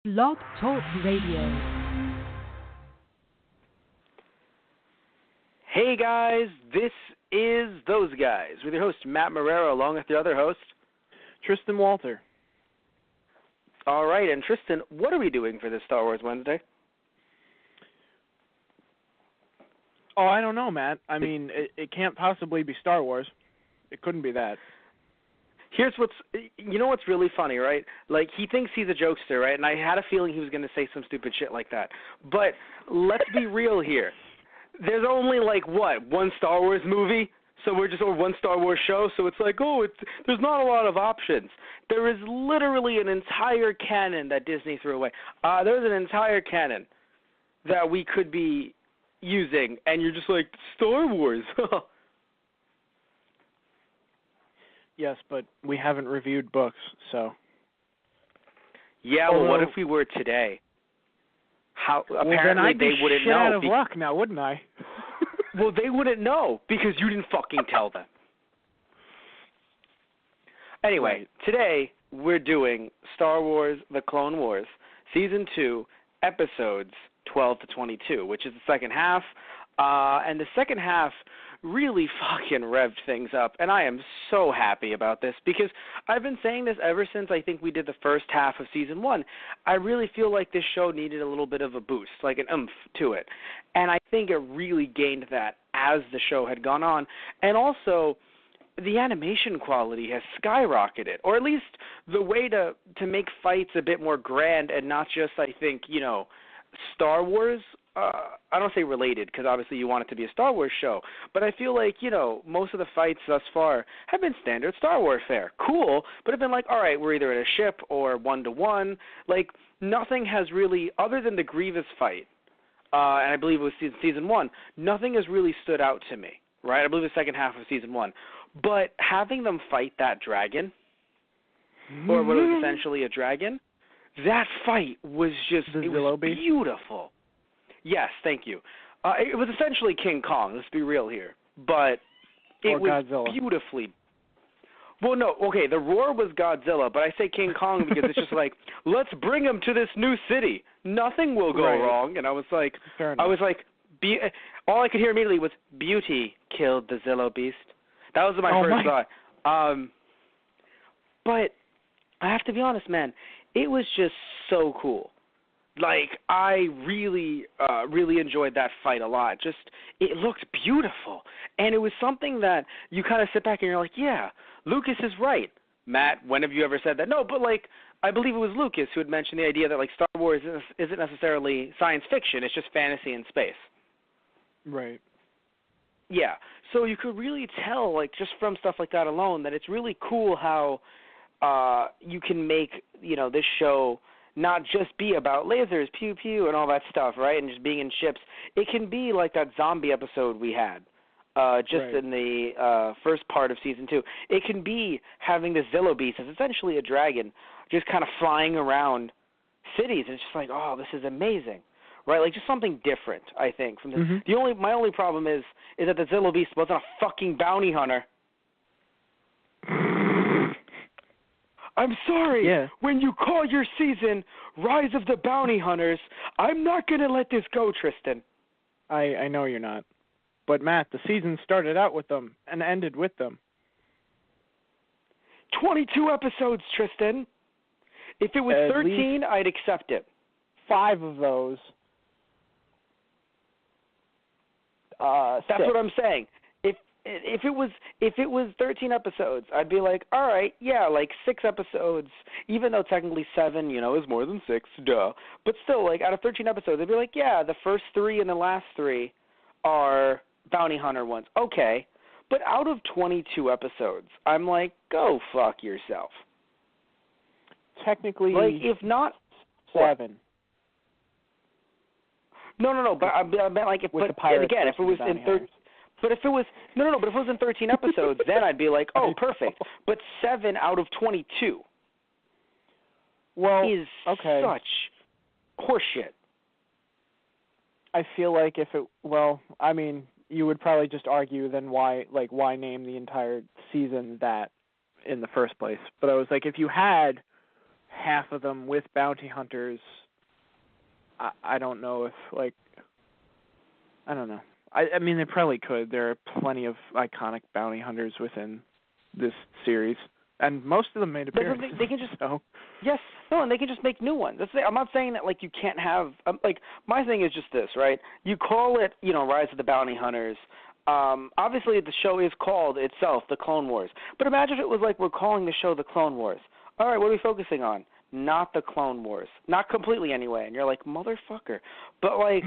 Blog Talk Radio. Hey guys, this is Those Guys with your host Matt Marrero along with your other host, Tristan Walter. All right, and Tristan, what are we doing for this Star Wars Wednesday? Oh, I don't know, Matt. I mean, it can't possibly be Star Wars. It couldn't be that. Here's what's really funny, right? Like, he thinks he's a jokester, right? And I had a feeling he was going to say some stupid shit like that. But let's be real here. There's only, one Star Wars movie? So we're just over one Star Wars show, so it's like, there's not a lot of options. There is literally an entire canon that Disney threw away. There's an entire canon that we could be using, and you're just like, Star Wars. Yes, but we haven't reviewed books, so. Yeah, well, what if we were today? Apparently they wouldn't know. Then I'd be shit out of luck now, wouldn't I? Well, they wouldn't know because you didn't fucking tell them. Anyway, right. Today we're doing Star Wars: The Clone Wars, Season 2, Episodes 12 to 22, which is the second half. And the second half really fucking revved things up, and I am so happy about this because I've been saying this ever since I think we did the first half of Season 1. I really feel like this show needed a little bit of a boost, like an oomph to it, and I think it really gained that as the show had gone on, and also the animation quality has skyrocketed, or at least the way to make fights a bit more grand and not just, I think, Star Wars. I don't say related because obviously you want it to be a Star Wars show, but I feel like, most of the fights thus far have been standard Star Wars fare. Cool, but have been like, all right, we're either in a ship or one-to-one. Like, nothing has really, other than the Grievous fight, and I believe it was season 1, nothing has really stood out to me, right? I believe the second half of Season 1. But having them fight that dragon, or what was essentially a dragon, that fight was just, it was beautiful. Yes, thank you. It was essentially King Kong, let's be real here. But it was Godzilla. Beautifully. Well, no, okay, the roar was Godzilla, but I say King Kong because it's just like, let's bring him to this new city. Nothing will go wrong. And I was like, all I could hear immediately was, beauty killed the Zillo Beast. That was my first thought. But I have to be honest, man, it was just so cool. Like, I really, really enjoyed that fight a lot. Just, it looked beautiful. And it was something that you kind of sit back and you're like, yeah, Lucas is right. Matt, when have you ever said that? No, but, I believe it was Lucas who had mentioned the idea that, Star Wars isn't necessarily science fiction. It's just fantasy in space. Right. Yeah. So you could really tell, just from stuff like that alone, that it's really cool how you can make, this show not just be about lasers, pew pew, and all that stuff, right, and just being in ships. It can be like that zombie episode we had in the first part of Season 2. It can be having the Zillo Beast as essentially a dragon just kind of flying around cities, and it's just like, oh, this is amazing, right? Just something different, I think. From this. My only problem is that the Zillo Beast wasn't a fucking bounty hunter. I'm sorry. Yeah. When you call your season Rise of the Bounty Hunters, I'm not going to let this go, Tristan. I know you're not. But, Matt, the season started out with them and ended with them. 22 episodes, Tristan. If it was 13, I'd accept it. 5 of those. That's 6. what I'm saying. If it was 13 episodes, I'd be like, all right, yeah, 6 episodes, even though technically 7, is more than 6, duh. But still, out of 13 episodes, I'd be like, yeah, the first 3 and the last 3 are bounty hunter ones. Okay. But out of 22 episodes, I'm like, go fuck yourself. Technically, if not 7. No, but I meant if it was in 13. But if it was but if it was in 13 episodes, then I'd be like, oh, perfect. But 7 out of 22 is such horseshit. I feel like you would probably just argue then why name the entire season that in the first place. But I was like, if you had half of them with bounty hunters, I don't know if, like, I don't know. I mean, they probably could. There are plenty of iconic bounty hunters within this series, and most of them made appearances. They can just so. Yes, no, and they can just make new ones. I'm not saying that like you can't have like my thing is just this, right? You call it, Rise of the Bounty Hunters. Obviously, the show is called itself The Clone Wars, but imagine if it was like we're calling the show The Clone Wars. All right, what are we focusing on? Not the Clone Wars, not completely anyway. And you're like, motherfucker, but like.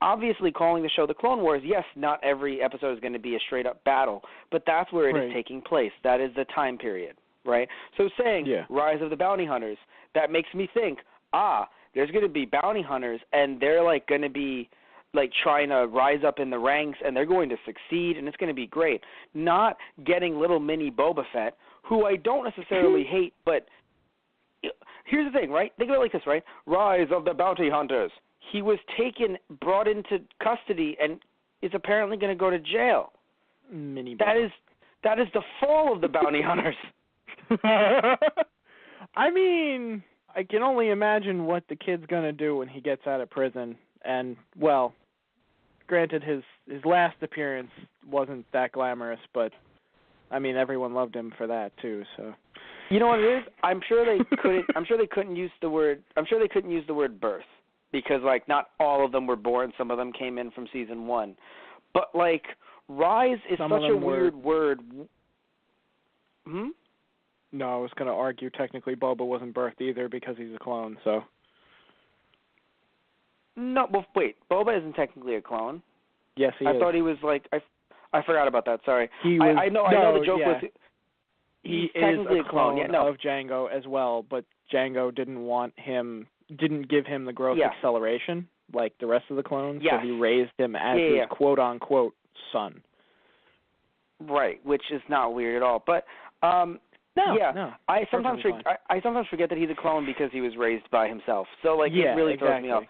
Obviously, calling the show The Clone Wars, yes, not every episode is going to be a straight-up battle, but that's where it is taking place. That is the time period, right? So saying Rise of the Bounty Hunters, that makes me think, there's going to be bounty hunters, and they're, like, going to be, like, trying to rise up in the ranks, and they're going to succeed, and it's going to be great. Not getting little mini Boba Fett, who I don't necessarily hate, but here's the thing, right? Think of it like this, right? Rise of the Bounty Hunters. He was brought into custody, and is apparently going to go to jail. That is the fall of the bounty hunters. I mean, I can only imagine what the kid's going to do when he gets out of prison. And, well, granted, his last appearance wasn't that glamorous, but, I mean, everyone loved him for that, too, so. You know what it is? I'm sure they couldn't use the word birth. Because, like, not all of them were born. Some of them came in from season 1. But, like, rise is such a weird word. No, I was going to argue technically Boba wasn't birthed either because he's a clone, so. No, well, wait. Boba isn't technically a clone. Yes, he is. I thought he was, like, I forgot about that. Sorry. He was, I know the joke was he's technically a clone Yeah, of Jango as well, but Jango didn't give him the growth acceleration like the rest of the clones, so he raised him as his quote-unquote son. Right, which is not weird at all. But, no. I sometimes forget that he's a clone because he was raised by himself. So, like, it really throws me off.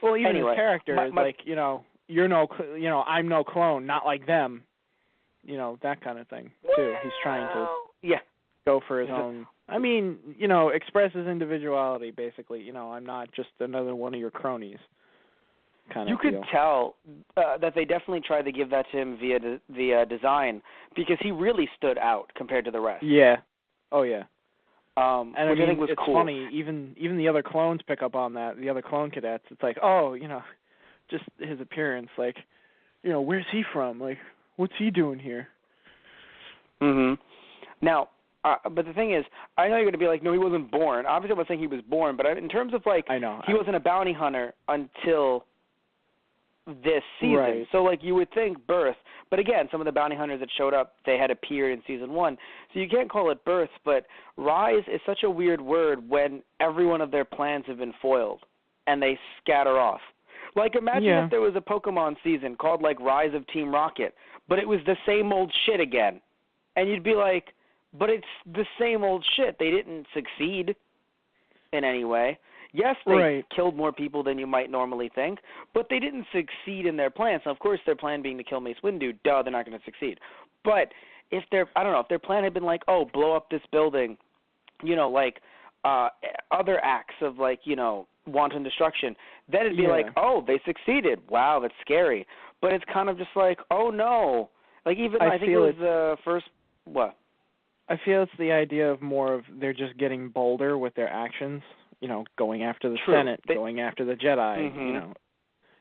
Well, even anyway, his character is like, I'm no clone, not like them. That kind of thing, too. He's trying to go for his own... I mean, express his individuality, basically. I'm not just another one of your cronies. Kind of. You could tell that they definitely tried to give that to him via design because he really stood out compared to the rest. Yeah. Oh, yeah. And which I think was it's cool. Funny, even the other clones pick up on that, the other clone cadets. It's like, just his appearance. Like, where's he from? Like, what's he doing here? Mm-hmm. Now... but the thing is, I know you're going to be like, no, he wasn't born. Obviously, I'm not saying he was born, but in terms of, like, he wasn't a bounty hunter until this season. Right. So, like, you would think birth. But, again, some of the bounty hunters that showed up, they had appeared in season 1. So you can't call it birth, but rise is such a weird word when every one of their plans have been foiled and they scatter off. Like, imagine if there was a Pokemon season called, like, Rise of Team Rocket, but it was the same old shit again. And you'd be like... But it's the same old shit. They didn't succeed in any way. Yes, they killed more people than you might normally think, but they didn't succeed in their plans. Now, of course, their plan being to kill Mace Windu, they're not going to succeed. But if their plan had been like, blow up this building, like other acts of like, wanton destruction, then it'd be like, they succeeded. Wow, that's scary. But it's kind of just like, oh no. Like even I think it was the first what? I feel it's the idea of more of they're just getting bolder with their actions, going after the Senate, going after the Jedi,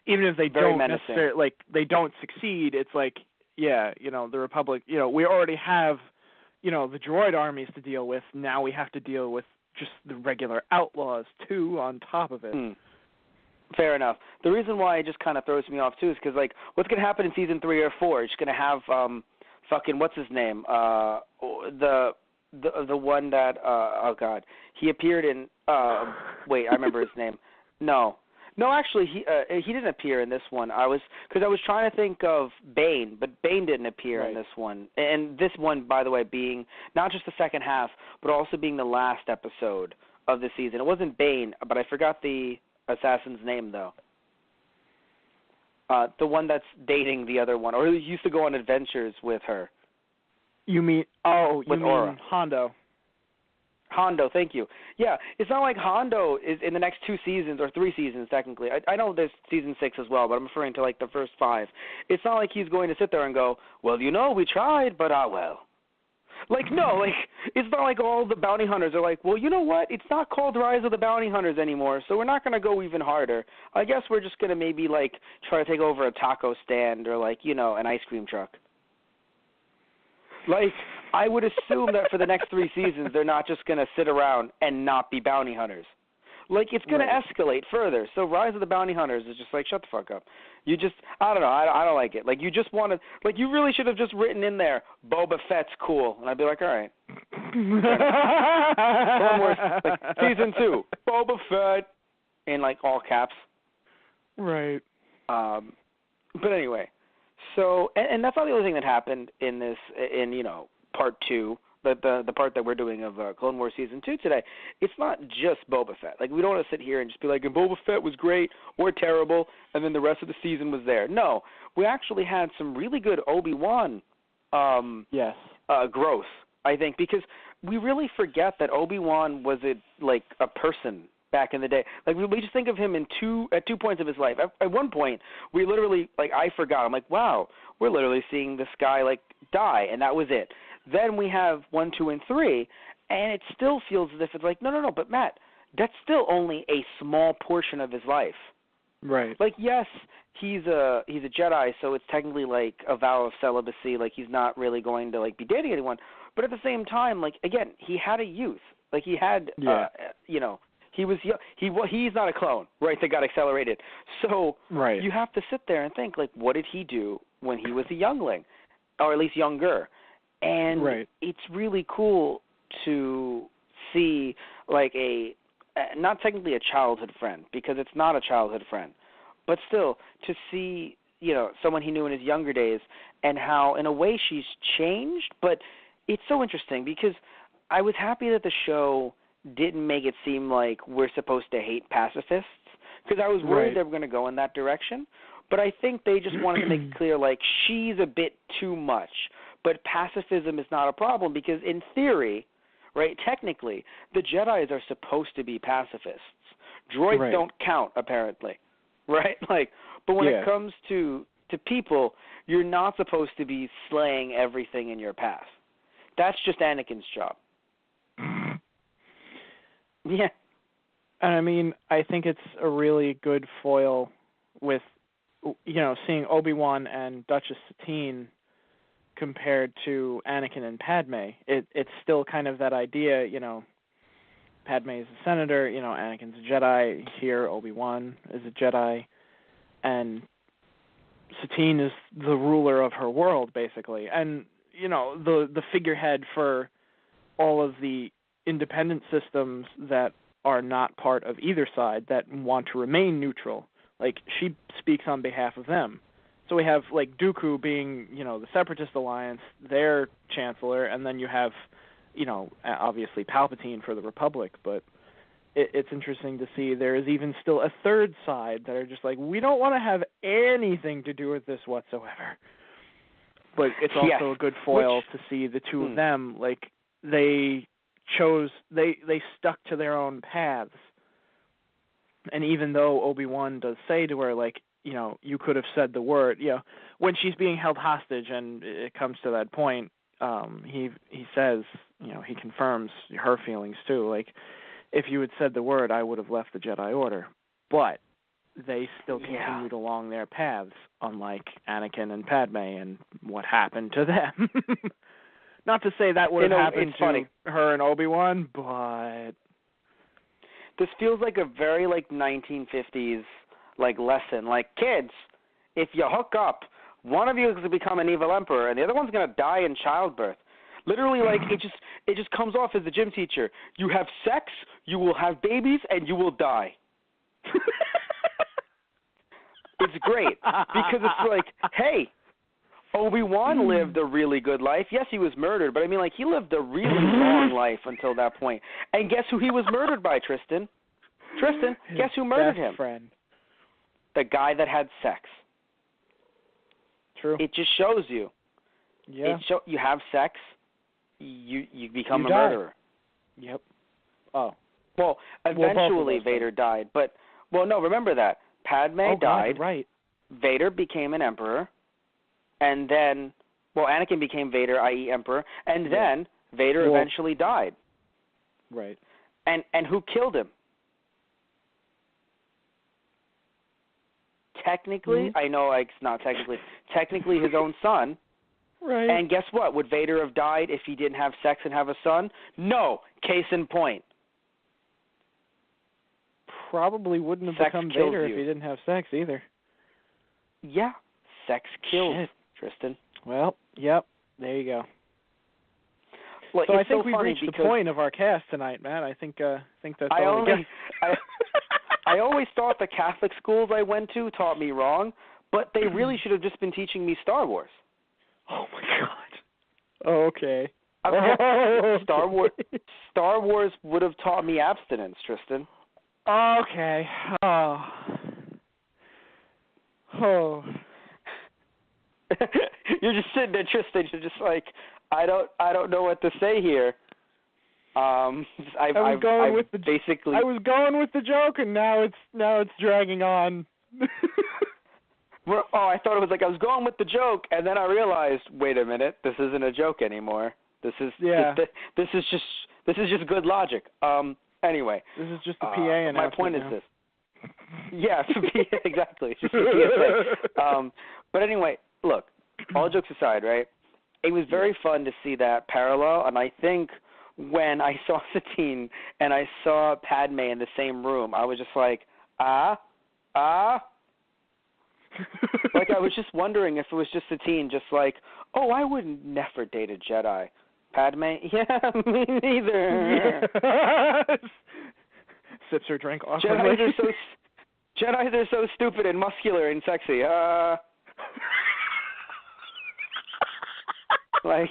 Even if they don't necessarily, like, they don't succeed, it's like, the Republic, we already have, the droid armies to deal with, now we have to deal with just the regular outlaws, too, on top of it. Fair enough. The reason why it just kind of throws me off, too, is because, like, what's going to happen in Season 3 or 4? It's going to have, fucking what's his name? The one that he appeared in. Wait, I remember his name. No, actually, he didn't appear in this one. I was trying to think of Bane, but Bane didn't appear in this one. And this one, by the way, being not just the second half, but also being the last episode of the season. It wasn't Bane, but I forgot the assassin's name though. The one that's dating the other one, or who used to go on adventures with her. You mean Aura. Hondo? Hondo, thank you. Yeah, it's not like Hondo is in the next 2 seasons or 3 seasons technically. I know there's season 6 as well, but I'm referring to like the first 5. It's not like he's going to sit there and go, well, we tried, but well. Like, no, like, it's not like all the bounty hunters are like, well, you know what? It's not called Rise of the Bounty Hunters anymore, so we're not going to go even harder. I guess we're just going to maybe, like, try to take over a taco stand or, like, an ice cream truck. Like, I would assume that for the next 3 seasons, they're not just going to sit around and not be bounty hunters. Like, it's going to escalate further. So Rise of the Bounty Hunters is just like, shut the fuck up. You just, I don't know, I don't like it. Like, you just want to, like, you really should have just written in there, Boba Fett's cool. And I'd be like, all right. One more, like, season 2, Boba Fett, in, like, all caps. Right. But anyway, so, and that's not the only thing that happened in this, part 2. The part that we're doing of Clone Wars Season 2 today, it's not just Boba Fett. Like, we don't want to sit here and just be like, and Boba Fett was great or terrible, and then the rest of the season was there. No, we actually had some really good Obi-Wan growth, I think, because we really forget that Obi-Wan was a person back in the day. Like, we just think of him at 2 points of his life. At one point, we literally, like, I forgot. I'm like, wow, we're literally seeing this guy, like, die, and that was it. Then we have 1, 2, and 3, and it still feels as if it's like, no, but Matt, that's still only a small portion of his life. Right. Like, yes, he's a Jedi, so it's technically like a vow of celibacy. Like, he's not really going to, like, be dating anyone. But at the same time, like, again, he had a youth. Like, he had, he was he's not a clone, right, that got accelerated. So you have to sit there and think, like, what did he do when he was a youngling, or at least younger? And it's really cool to see, like, not technically a childhood friend, because it's not a childhood friend, but still to see, someone he knew in his younger days and how, in a way, she's changed. But it's so interesting because I was happy that the show didn't make it seem like we're supposed to hate pacifists, because I was worried they were going to go in that direction. But I think they just wanted to make it clear, like, she's a bit too much. But pacifism is not a problem because, in theory, right, technically, the Jedis are supposed to be pacifists. Droids don't count, apparently, right? Like, but when it comes to people, you're not supposed to be slaying everything in your path. That's just Anakin's job. Yeah. And I mean, I think it's a really good foil with, seeing Obi-Wan and Duchess Satine compared to Anakin and Padme. It's still kind of that idea, Padme is a senator, Anakin's a Jedi, here Obi-Wan is a Jedi, and Satine is the ruler of her world, basically. And, the figurehead for all of the independent systems that are not part of either side, that want to remain neutral. Like, she speaks on behalf of them. So we have, like, Dooku being, the Separatist Alliance, their chancellor, and then you have, obviously Palpatine for the Republic. But it's interesting to see there is even still a third side that are just like, we don't want to have anything to do with this whatsoever. But it's also a good foil to see the two of them, like, they stuck to their own paths. And even though Obi-Wan does say to her, like, you could have said the word, when she's being held hostage and it comes to that point, he says, he confirms her feelings too. Like, if you had said the word, I would have left the Jedi Order. But they still continued along their paths, unlike Anakin and Padme and what happened to them. Not to say that would have happened to her and Obi-Wan, but this feels like a very, like, 1950s, like, lesson. Like, kids, if you hook up, one of you is going to become an evil emperor, and the other one's going to die in childbirth. Literally, like, it just comes off as the gym teacher. You have sex, you will have babies, and you will die. It's great, because it's like, hey, Obi-Wan lived a really good life. Yes, he was murdered, but I mean, like, he lived a really long life until that point. And guess who he was murdered by, Tristan? Guess who murdered him? Friend. The guy that had sex. True. It just shows you. Yeah. You have sex, you become you a die. murderer. Yep. Oh. Well, eventually Vader died, but no, remember that. Padme died. God, right. Vader became an emperor, and then Anakin became Vader, i.e. emperor, and then Vader eventually died. Right. And who killed him? Technically, I know it's not technically. Technically, his own son. Right. And guess what? Would Vader have died if he didn't have sex and have a son? No. Case in point. Probably wouldn't have become Vader if he didn't have sex either. Yeah. Sex kills, Shit. Tristan. Well, yep. There you go. Well, so I think we've reached the point of our cast tonight, Matt. I think that's all we got. I always thought the Catholic schools I went to taught me wrong, but they really should have just been teaching me Star Wars. Oh my God. Okay. Star Wars would have taught me abstinence, Tristan. Okay. Oh. You're just sitting there, Tristan. You're just like, I don't know what to say here. I was going with the joke, and now it's dragging on. I thought it was like I was going with the joke, and then I realized, wait a minute, this isn't a joke anymore. This is just good logic. Anyway, this is just a PA announcement. My point is this. Yeah, exactly. It's just a PSA. But anyway, look, all jokes aside, right? It was very fun to see that parallel, and I think when I saw Satine and I saw Padme in the same room, I was just like, Like, I was just wondering if it was just Satine, just like, oh, I would never date a Jedi. Padme? Yeah, me neither. Sips her drink awkwardly. Jedis are so stupid and muscular and sexy. Like,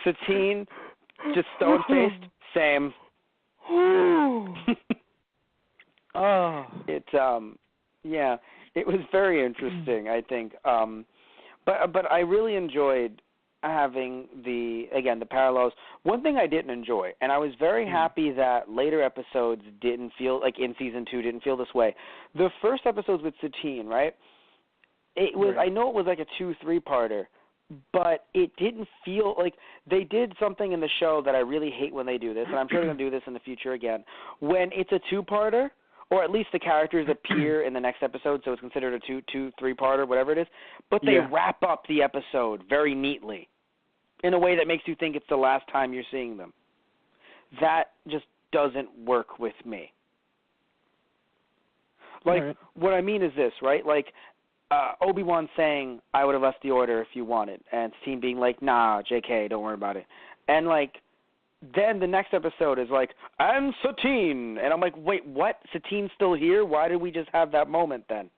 Satine, just stone-faced, same. It was very interesting, I think. But I really enjoyed having the parallels. One thing I didn't enjoy, and I was very happy that later episodes didn't feel, like in season 2, didn't feel this way. The first episodes with Satine, right? It was, I know it was like a 2-3-parter, but it didn't feel like they did something in the show that I really hate when they do this, and I'm sure they're going to do this in the future again. When it's a 2-parter, or at least the characters appear in the next episode, so it's considered a 2-3-parter, whatever it is, but they wrap up the episode very neatly in a way that makes you think it's the last time you're seeing them. That just doesn't work with me. Like, what I mean is this, right? Like, Obi-Wan saying, I would have left the order if you wanted, and Satine being like, nah, JK, don't worry about it. And, like, then the next episode is like, and Satine. And I'm like, wait, what? Satine's still here? Why did we just have that moment then?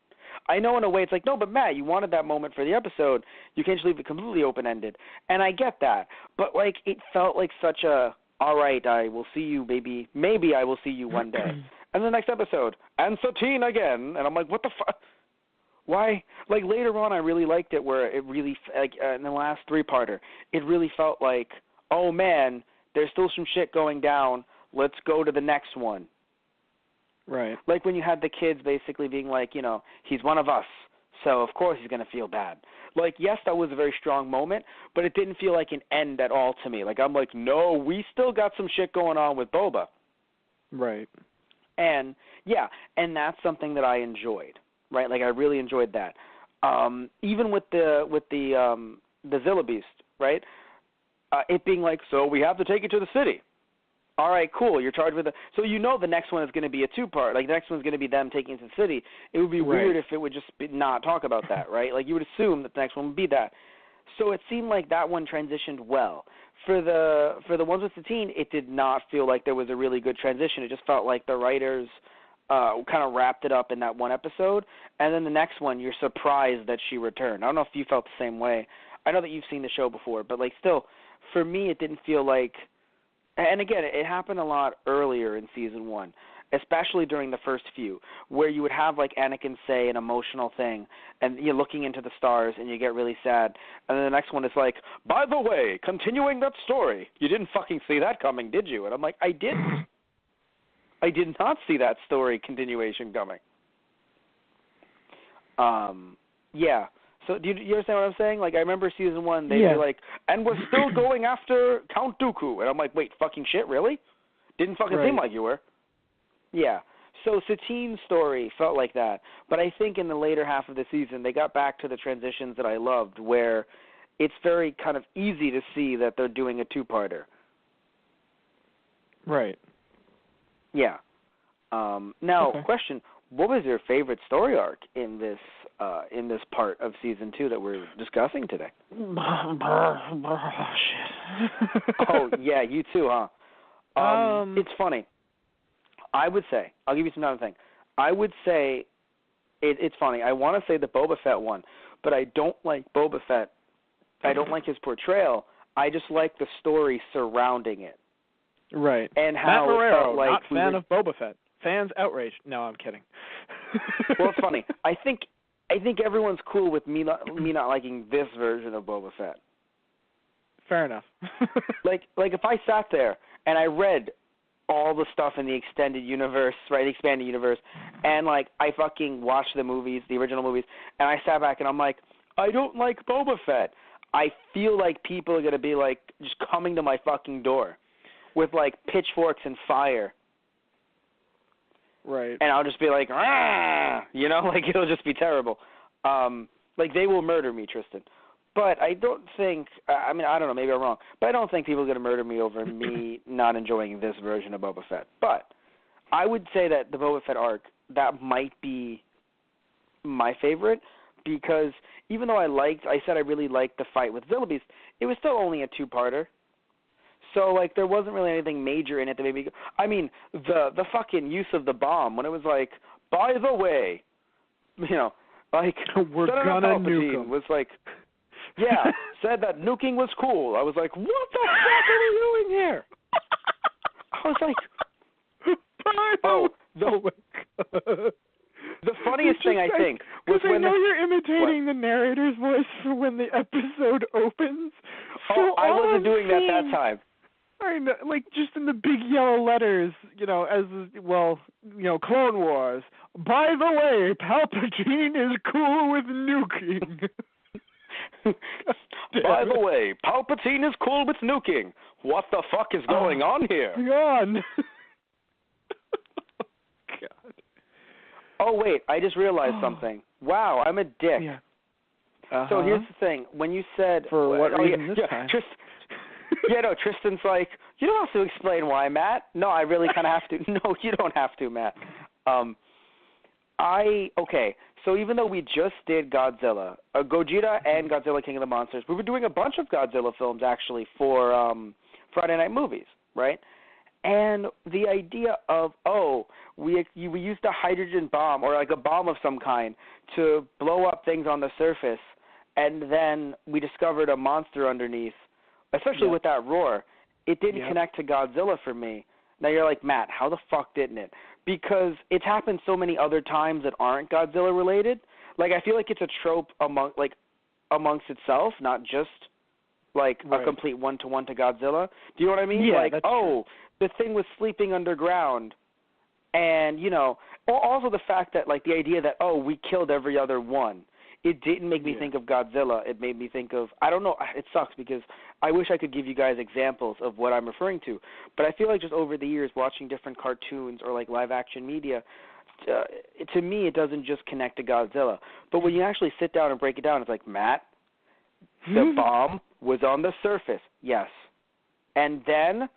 I know in a way it's like, no, but Matt, you wanted that moment for the episode. You can't just leave it completely open-ended. And I get that. But, like, it felt like such a, all right, I will see you, baby. Maybe I will see you one day. And the next episode, and Satine again. And I'm like, what the fuck? Why? Like, later on, I really liked it where it really, like, in the last 3-parter, it really felt like, oh, man, there's still some shit going down. Let's go to the next one. Right. Like when you had the kids basically being like, you know, he's one of us, so of course he's going to feel bad. Like, yes, that was a very strong moment, but it didn't feel like an end at all to me. Like, I'm like, no, we still got some shit going on with Boba. Right. And, yeah, and that's something that I enjoyed. Right, like I really enjoyed that. Even with the Zilla Beast, right? It being like, so we have to take it to the city. All right, cool. You're charged with so you know the next one is going to be a 2-part. Like the next one's going to be them taking it to the city. It would be weird if it would just not talk about that, right? Like you would assume that the next one would be that. So it seemed like that one transitioned well. For the ones with Satine, it did not feel like there was a really good transition. It just felt like the writers kind of wrapped it up in that one episode, and then the next one, you're surprised that she returned. I don't know if you felt the same way. I know that you've seen the show before, but like still, for me, it didn't feel like And again, it happened a lot earlier in season 1, especially during the first few, where you would have like Anakin say an emotional thing, and you're looking into the stars, and you get really sad, and then the next one is like, by the way, continuing that story, you didn't fucking see that coming, did you? And I'm like, I didn't. I did not see that story continuation coming. Yeah. So do you understand what I'm saying? Like, I remember season 1, they'd be like, and we're still going after Count Dooku. And I'm like, wait, fucking shit, really? Didn't fucking seem like you were. Yeah. So Satine's story felt like that. But I think in the later half of the season, they got back to the transitions that I loved, where it's very kind of easy to see that they're doing a two-parter. Right. Yeah. Now, question, what was your favorite story arc in this part of season 2 that we're discussing today? Shit. Oh, yeah, you too, huh? It's funny. I would say, I'll give you some time to think. I would say, it's funny. I want to say the Boba Fett one, but I don't like Boba Fett. I don't like his portrayal. I just like the story surrounding it. Right. And how Matt Marrero, it felt like not fan of Boba Fett. Fans outraged. No, I'm kidding. Well, it's funny. I think everyone's cool with me not liking this version of Boba Fett. Fair enough. like if I sat there and I read all the stuff in the extended universe, right, the expanded universe, and like I fucking watched the movies, the original movies, and I sat back and I'm like, I don't like Boba Fett. I feel like people are gonna be like just coming to my fucking door with like pitchforks and fire. Right. And I'll just be like, ah, you know, like it'll just be terrible. Like they will murder me, Tristan. But I don't think, I mean, I don't know, maybe I'm wrong, but I don't think people are going to murder me over me not enjoying this version of Boba Fett. But I would say that the Boba Fett arc, that might be my favorite, because even though I said I really liked the fight with Zilla Beast, it was still only a two-parter. So, like, there wasn't really anything major in it that made me go. I mean, the fucking use of the bomb, when it was like, by the way, you know, like, we're gonna nuke him. Was like, yeah, said that nuking was cool. I was like, what the fuck are we doing here? I was like, oh, my God. The funniest thing I think was when you're imitating the narrator's voice when the episode opens. Oh, I wasn't doing that time. I know, like just in the big yellow letters, you know, as well, you know, Clone Wars. By the way, Palpatine is cool with nuking. By the way, Palpatine is cool with nuking. What the fuck is going on here? God. God. Oh, wait, I just realized something. Wow, I'm a dick. Yeah. So here's the thing. When you said... For what reason this time? Tristan's like, you don't have to explain why, Matt. No, I really kind of have to. No, you don't have to, Matt. Okay, so even though we just did Godzilla, Gojira and Godzilla King of the Monsters, we were doing a bunch of Godzilla films, actually, for Friday Night Movies, right? And the idea of, we used a hydrogen bomb or like a bomb of some kind to blow up things on the surface, and then we discovered a monster underneath, especially with that roar. It didn't connect to Godzilla for me. Now you're like, Matt, how the fuck didn't it? Because it's happened so many other times that aren't Godzilla related. Like, I feel like it's a trope amongst itself, not just like a complete one-to-one to Godzilla. Do you know what I mean? Yeah, like, that's true. The thing was sleeping underground, and, you know, also the fact that, like, the idea that, we killed every other one. It didn't make me think of Godzilla. It made me think of, I don't know, it sucks because I wish I could give you guys examples of what I'm referring to. But I feel like just over the years watching different cartoons or like live action media, to me it doesn't just connect to Godzilla. But when you actually sit down and break it down, it's like, Matt, the bomb was on the surface, yes. And then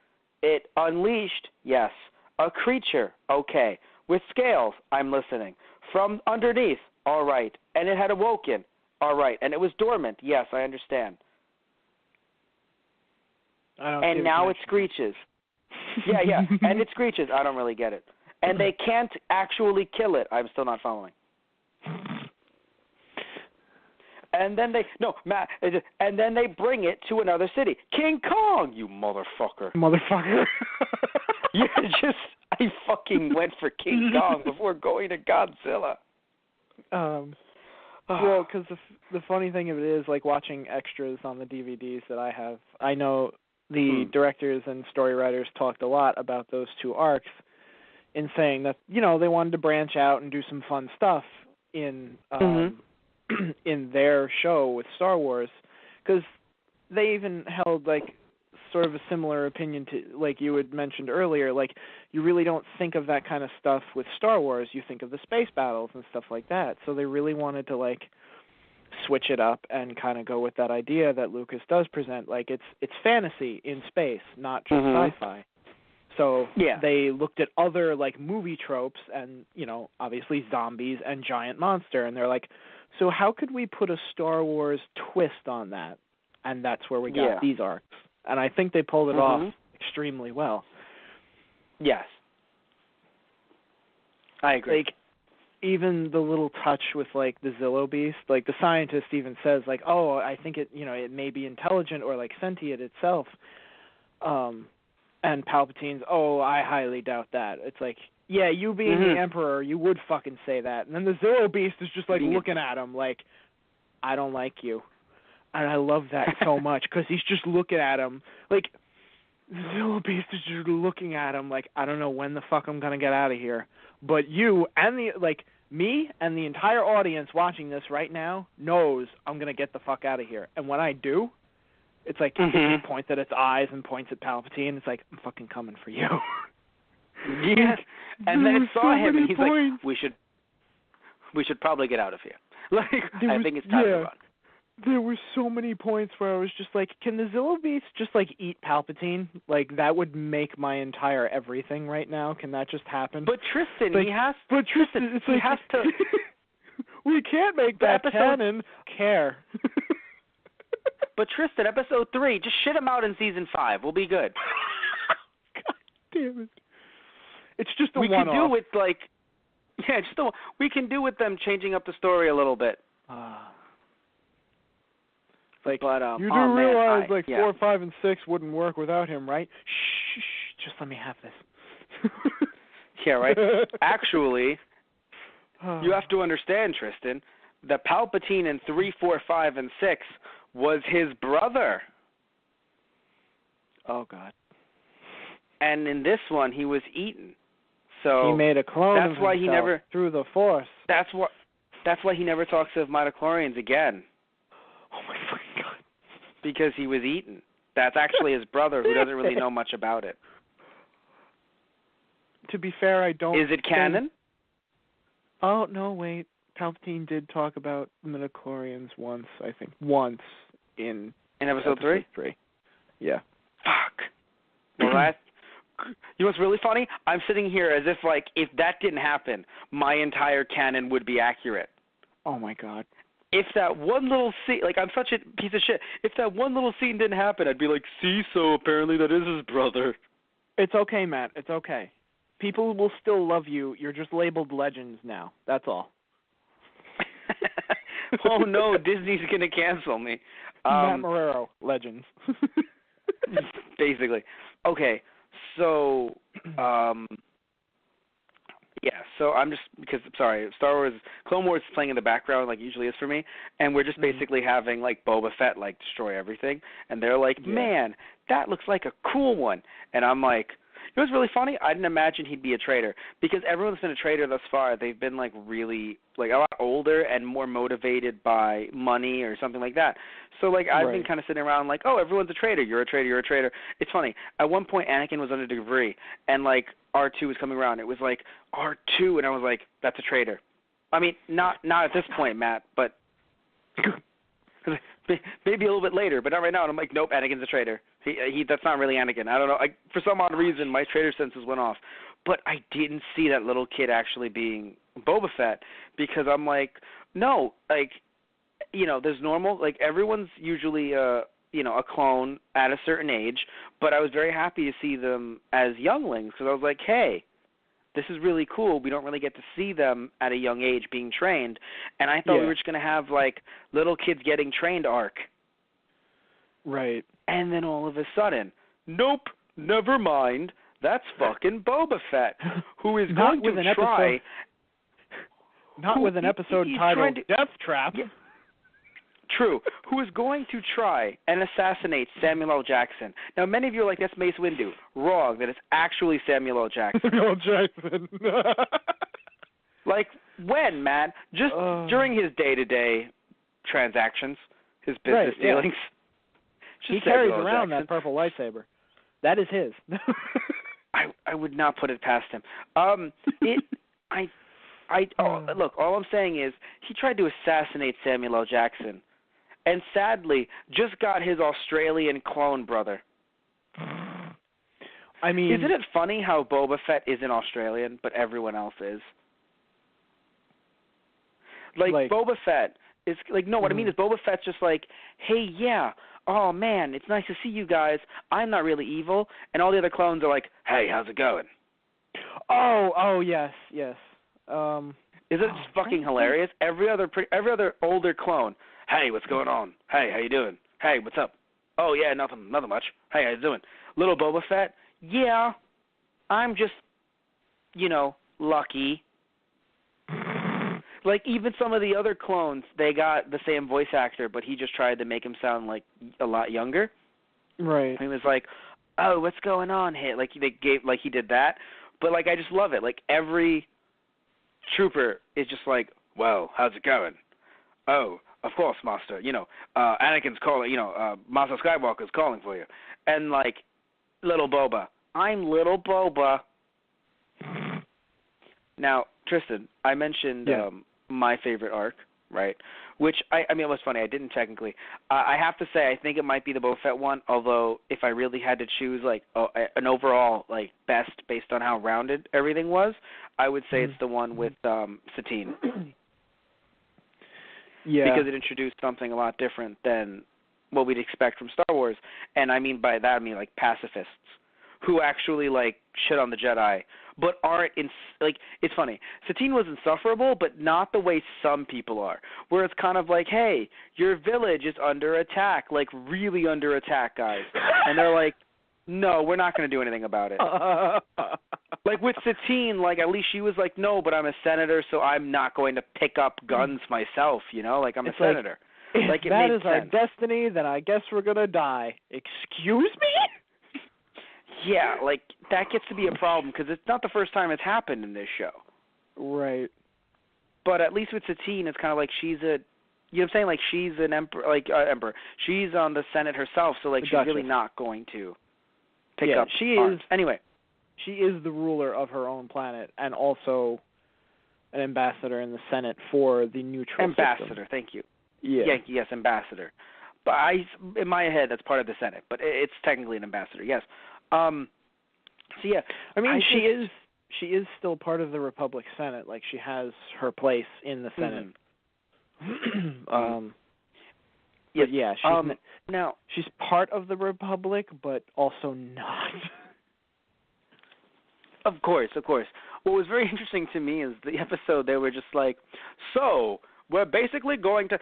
it unleashed, yes. A creature, okay. With scales, I'm listening. From underneath, all right. And it had awoken, all right. And it was dormant, yes, I understand. And now it screeches. Yeah, and it screeches. I don't really get it. And they can't actually kill it. I'm still not following. And then they bring it to another city. King Kong, you motherfucker. I fucking went for King Kong before going to Godzilla. Well, because the funny thing of it is, like, watching extras on the DVDs that I have, I know the directors and story writers talked a lot about those two arcs in saying that, you know, they wanted to branch out and do some fun stuff in in their show with Star Wars, because they even held, like, sort of a similar opinion to, like you had mentioned earlier, like, you really don't think of that kind of stuff with Star Wars. You think of the space battles and stuff like that. So they really wanted to, like, switch it up and kind of go with that idea that Lucas does present. Like, it's fantasy in space, not just sci-fi. So they looked at other, like, movie tropes and, you know, obviously zombies and giant monster, and they're like, so how could we put a Star Wars twist on that? And that's where we got these arcs. And I think they pulled it off extremely well. Yes. I agree. Like, even the little touch with, like, the Zillo Beast, like, the scientist even says, like, oh, I think it, you know, it may be intelligent or, like, sentient itself. And Palpatine's, oh, I highly doubt that. It's like, yeah, you being the Emperor, you would fucking say that. And then the Zillo Beast is just, like, looking at him like, I don't like you. And I love that so much, because he's just looking at him. Like, Zillo Beast is just looking at him like, I don't know when the fuck I'm going to get out of here. But you and me and the entire audience watching this right now knows I'm going to get the fuck out of here. And when I do, it's like, it just points at its eyes and points at Palpatine. It's like, I'm fucking coming for you. Yeah. And then it saw him, and he's like, we should probably get out of here. Like, I think it's time to run. There were so many points where I was just like, can the Zillo Beast just, like, eat Palpatine? Like, that would make my entire everything right now. Can that just happen? But Tristan, like, he has... But Tristan, it's he like, has to... we can't make that canon. Care. But Tristan, episode 3, just shit him out in season 5. We'll be good. God damn it. It's just a one-off. We can do with, like... Yeah, we can do with them changing up the story a little bit. Like, but, you do realize, 4, 5, and 6 wouldn't work without him, right? Shh, just let me have this. Yeah, right? Actually, you have to understand, Tristan, the Palpatine in 3, 4, 5, and 6 was his brother. Oh, God. And in this one, he was eaten. So he made a clone of himself he never, through the Force. That's why he never talks of midichlorians again. Oh, my fucking God. Because he was eaten. That's actually his brother, who doesn't really know much about it. To be fair, I don't... Is it canon? Oh, no, wait. Palpatine did talk about midichlorians once, I think. Once in episode 3? 3. Yeah. Fuck. Well, you know what's really funny? I'm sitting here as if, like, if that didn't happen, my entire canon would be accurate. Oh, my God. If that one little scene, like, I'm such a piece of shit. If that one little scene didn't happen, I'd be like, see, so apparently that is his brother. It's okay, Matt. It's okay. People will still love you. You're just labeled legends now. That's all. Oh, no, Disney's going to cancel me. Matt Marrero, legends. Basically. Okay, so, yeah, so I'm just, because, sorry, Star Wars, Clone Wars is playing in the background like usually is for me, and we're just basically having, like, Boba Fett, like, destroy everything, and they're like, man, that looks like a cool one, and I'm like, you know what's really funny? I didn't imagine he'd be a traitor, because everyone's been a traitor thus far. They've been, like, really, like, a lot older and more motivated by money or something like that. So, like, I've been kind of sitting around like, oh, everyone's a traitor. You're a traitor. You're a traitor. It's funny. At one point, Anakin was under debris, and, like, R2 was coming around. It was like, R2, and I was like, that's a traitor. I mean, not at this point, Matt, but maybe a little bit later, but not right now. And I'm like, nope, Anakin's a traitor. He that's not really Anakin. I don't know. For some odd reason, my traitor senses went off. But I didn't see that little kid actually being Boba Fett, because I'm like, no, like, you know, there's normal, like, everyone's usually, you know, a clone at a certain age, but I was very happy to see them as younglings, because I was like, hey, this is really cool. We don't really get to see them at a young age being trained. And I thought we were just going to have, like, little kids getting trained arc. Right. And then all of a sudden, nope, never mind. That's fucking Boba Fett, who is going to try... Not with an episode titled Death Trap. Yeah. True. Who is going to try and assassinate Samuel L. Jackson. Now, many of you are like, that's Mace Windu. Wrong. That it's actually Samuel L. Jackson. Samuel L. Jackson. Like, when, man? Just during his day-to-day transactions, his business dealings. Yeah. He carries around that purple lightsaber. That is his. I would not put it past him. Look, all I'm saying is he tried to assassinate Samuel L. Jackson, and sadly just got his Australian clone brother. I mean, isn't it funny how Boba Fett isn't Australian, but everyone else is? Like Boba Fett is like, no, what I mean is Boba Fett's just like, hey, yeah, oh man, it's nice to see you guys. I'm not really evil, and all the other clones are like, hey, how's it going? Oh, yes. Isn't it just fucking hilarious? Every other older clone, hey, what's going on? Hey, how you doing? Hey, what's up? Oh yeah, nothing much. Hey, how you doing? Little Boba Fett, yeah, I'm just, lucky. Like, even some of the other clones, they got the same voice actor, but he just tried to make him sound like a lot younger. Right. He was like, oh, what's going on here? Like he did that, but like I just love it. Like every trooper is just like, well, how's it going? Oh, of course, Master. Anakin's calling. Master Skywalker's calling for you. And like, little Boba, I'm little Boba. Now, Tristan, I mentioned my favorite arc, right? Which I mean, it was funny. I didn't technically. I have to say, I think it might be the Boba Fett one. Although, if I really had to choose, like an overall like best based on how rounded everything was, I would say it's the one with Satine. Yeah. Because it introduced something a lot different than what we'd expect from Star Wars, and I mean by that I mean like pacifists who actually like shit on the Jedi, but aren't it's funny. Satine was insufferable, but not the way some people are, where it's kind of like, hey, your village is under attack, like really under attack, guys. And they're like, no, we're not going to do anything about it. Like with Satine, like at least she was like, no, but I'm a senator, so I'm not going to pick up guns myself, like I'm a senator. Like if that is our destiny, then I guess we're going to die. Excuse me? Yeah, like, that gets to be a problem because it's not the first time it's happened in this show. Right. But at least with Satine, it's kind of like she's a, you know what I'm saying? Like, she's an emperor. She's on the Senate herself, so, like, she's really not going to pick up arms. Anyway. She is the ruler of her own planet and also an ambassador in the Senate for the neutral system. Thank you. Yeah. Yes, ambassador. But in my head, that's part of the Senate, but it's technically an ambassador, yes. So yeah, I mean, she is still part of the Republic Senate. Like, she has her place in the Senate. Yes. Yeah, now she's part of the Republic, but also not. Of course. What was very interesting to me is the episode. They were just like, so we're basically going to,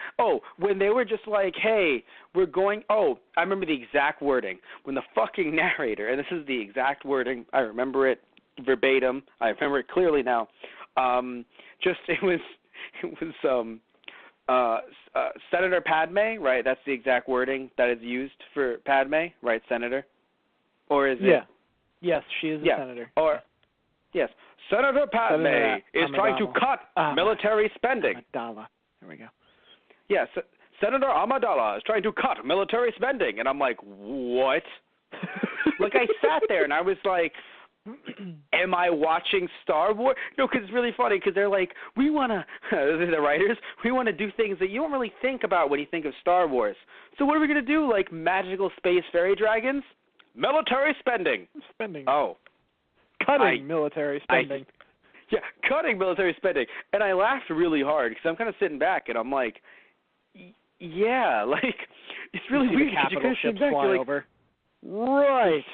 when they were just like, hey, we're going, I remember the exact wording. When the fucking narrator, and this is the exact wording, I remember it verbatim, I remember it clearly now, it was Senator Padme, right? That's the exact wording that is used for Padme, right, Senator? Or is it? Yeah. Yes, she is a senator. Or, yes. Senator Padme is trying to cut military spending. Amidala. There we go. Yes, Senator Amidala is trying to cut military spending. And I'm like, what? Like, I sat there and I was like, am I watching Star Wars? No, because it's really funny because they're like, we want to, the writers, we want to do things that you don't really think about when you think of Star Wars. So what are we going to do? Like magical space fairy dragons? Military spending. Oh. Cutting military spending. Cutting military spending. And I laughed really hard because I'm kind of sitting back and I'm like, yeah, like, it's really weird. The capital ships fly over. Right.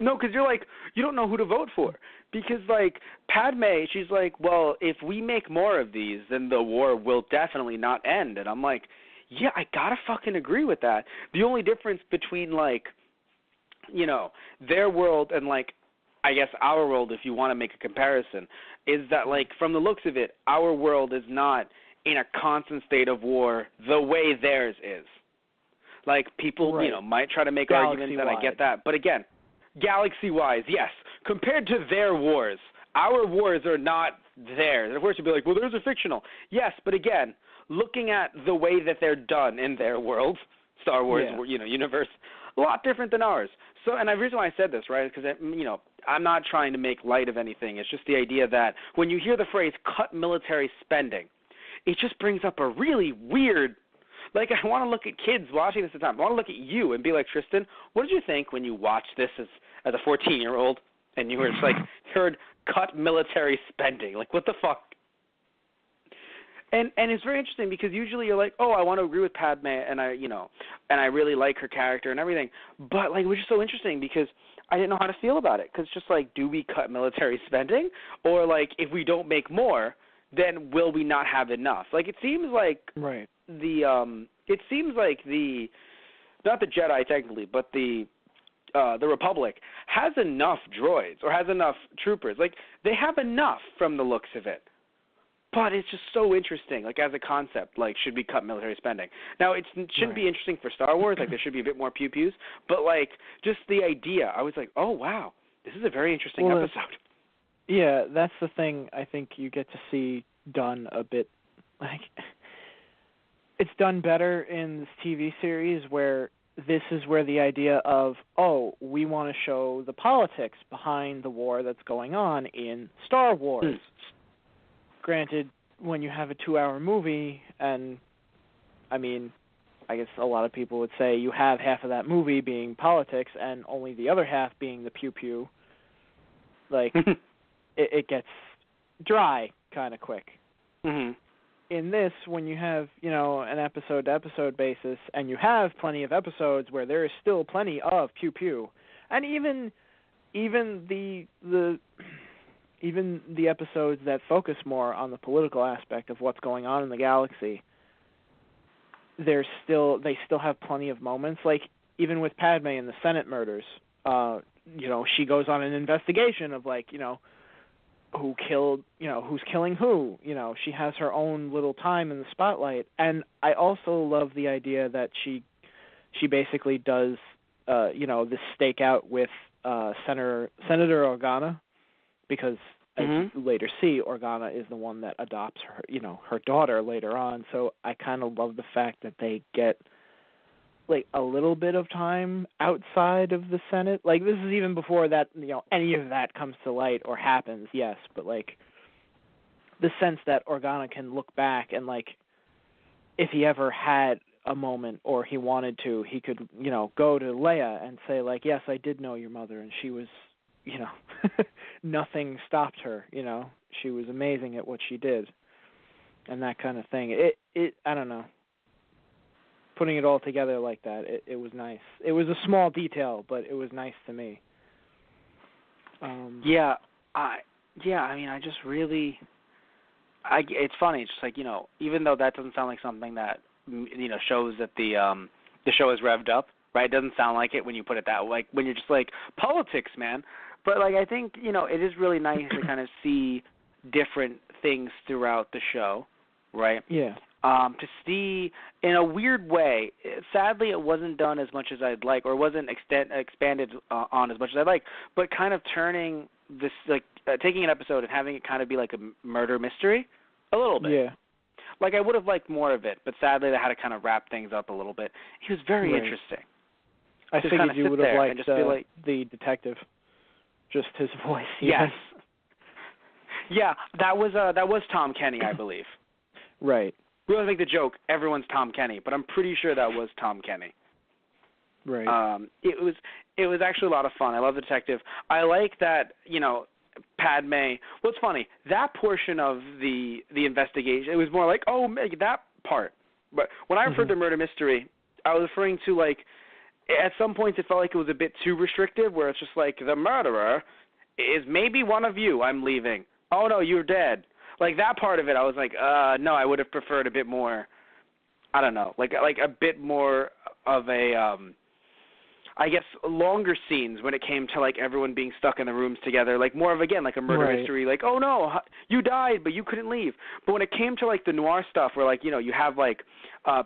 No, because you're like, you don't know who to vote for. Because, like, Padme, she's like, well, if we make more of these, then the war will definitely not end. And I'm like, yeah, I gotta fucking agree with that. The only difference between, like, you know, their world and, like, I guess our world, if you want to make a comparison, is that, like, from the looks of it, our world is not in a constant state of war the way theirs is. Like, people, right. you know, might try to make arguments, and I get that. But again, galaxy-wise, yes. Compared to their wars, our wars are not theirs. And of course, you'd be like, well, theirs are fictional. Yes, but again, looking at the way that they're done in their world, Star Wars, you know, universe, a lot different than ours. So, and the reason why I said this, right, because, you know, I'm not trying to make light of anything. It's just the idea that when you hear the phrase cut military spending, it just brings up a really weird, like, I want to look at kids watching this at the time. I want to look at you and be like, Tristan, what did you think when you watched this as a 14-year-old and you were just like, heard cut military spending? Like, what the fuck? And it's very interesting because usually you're like, oh, I want to agree with Padme and I really like her character and everything. But, like, it was just so interesting because I didn't know how to feel about it. Because just like, do we cut military spending? Or, like, if we don't make more, then will we not have enough? Like, it seems like right. It seems like not the Jedi technically, but the Republic has enough droids or has enough troopers. Like, they have enough from the looks of it. But it's just so interesting, like, as a concept, like, should we cut military spending? Now, it shouldn't be interesting for Star Wars, like, there should be a bit more pew-pews, but, like, just the idea, I was like, oh, wow, this is a very interesting episode. Yeah, that's the thing I think you get to see done a bit, like, it's done better in this TV series where this is where the idea of, oh, we want to show the politics behind the war that's going on in Star Wars. Granted, when you have a 2-hour movie, and, I mean, I guess a lot of people would say you have half of that movie being politics and only the other half being the pew-pew, like, it gets dry kind of quick. Mm-hmm. In this, when you have, you know, an episode-to-episode basis, and you have plenty of episodes where there is still plenty of pew-pew, and even the episodes that focus more on the political aspect of what's going on in the galaxy, they still have plenty of moments. Like, even with Padme and the Senate murders, you know, she goes on an investigation of, like, you know, who's killing who. You know, she has her own little time in the spotlight. And I also love the idea that she basically does, you know, this stakeout with Senator Organa, because as you later see, Organa is the one that adopts her daughter later on. So I kind of love the fact that they get, like, a little bit of time outside of the Senate. Like, this is even before that, you know, any of that comes to light or happens, yes, but, like, the sense that Organa can look back and, like, if he ever had a moment or he wanted to, he could, you know, go to Leia and say, like, yes, I did know your mother, and she was, you know, nothing stopped her, you know. She was amazing at what she did, and that kind of thing. It I don't know. Putting it all together like that, it was nice. It was a small detail, but it was nice to me. I mean, I just really, it's funny. It's just like, you know, even though that doesn't sound like something that, you know, shows that the show is revved up, right? It doesn't sound like it when you put it that way. Like, when you're just like, politics, man. But, like, I think, you know, it is really nice to kind of see different things throughout the show, right? Yeah. To see, in a weird way, sadly it wasn't done as much as I'd like, or wasn't expanded on as much as I'd like, but kind of turning this, like, taking an episode and having it kind of be like a murder mystery, a little bit. Yeah. Like, I would have liked more of it, but sadly they had to kind of wrap things up a little bit. It was very interesting. I just figured you would have liked like, the detective, just his voice. Yes. Yeah, that was Tom Kenny, I believe. Right. We always make the joke, everyone's Tom Kenny, but I'm pretty sure that was Tom Kenny. Right. It was actually a lot of fun. I love the detective. I like that, you know, Padme. What's funny, that portion of the investigation, it was more like, oh, that part. But when I referred to murder mystery, I was referring to, like, at some points it felt like it was a bit too restrictive, where it's just like, the murderer is maybe one of you. I'm leaving. Oh, no, you're dead. Like, that part of it, I was like, no, I would have preferred a bit more, I don't know, like a bit more of a, I guess, longer scenes when it came to, like, everyone being stuck in the rooms together, like, more of, again, like a murder mystery, like, oh, no, you died, but you couldn't leave. But when it came to, like, the noir stuff where, like, you know, you have, like,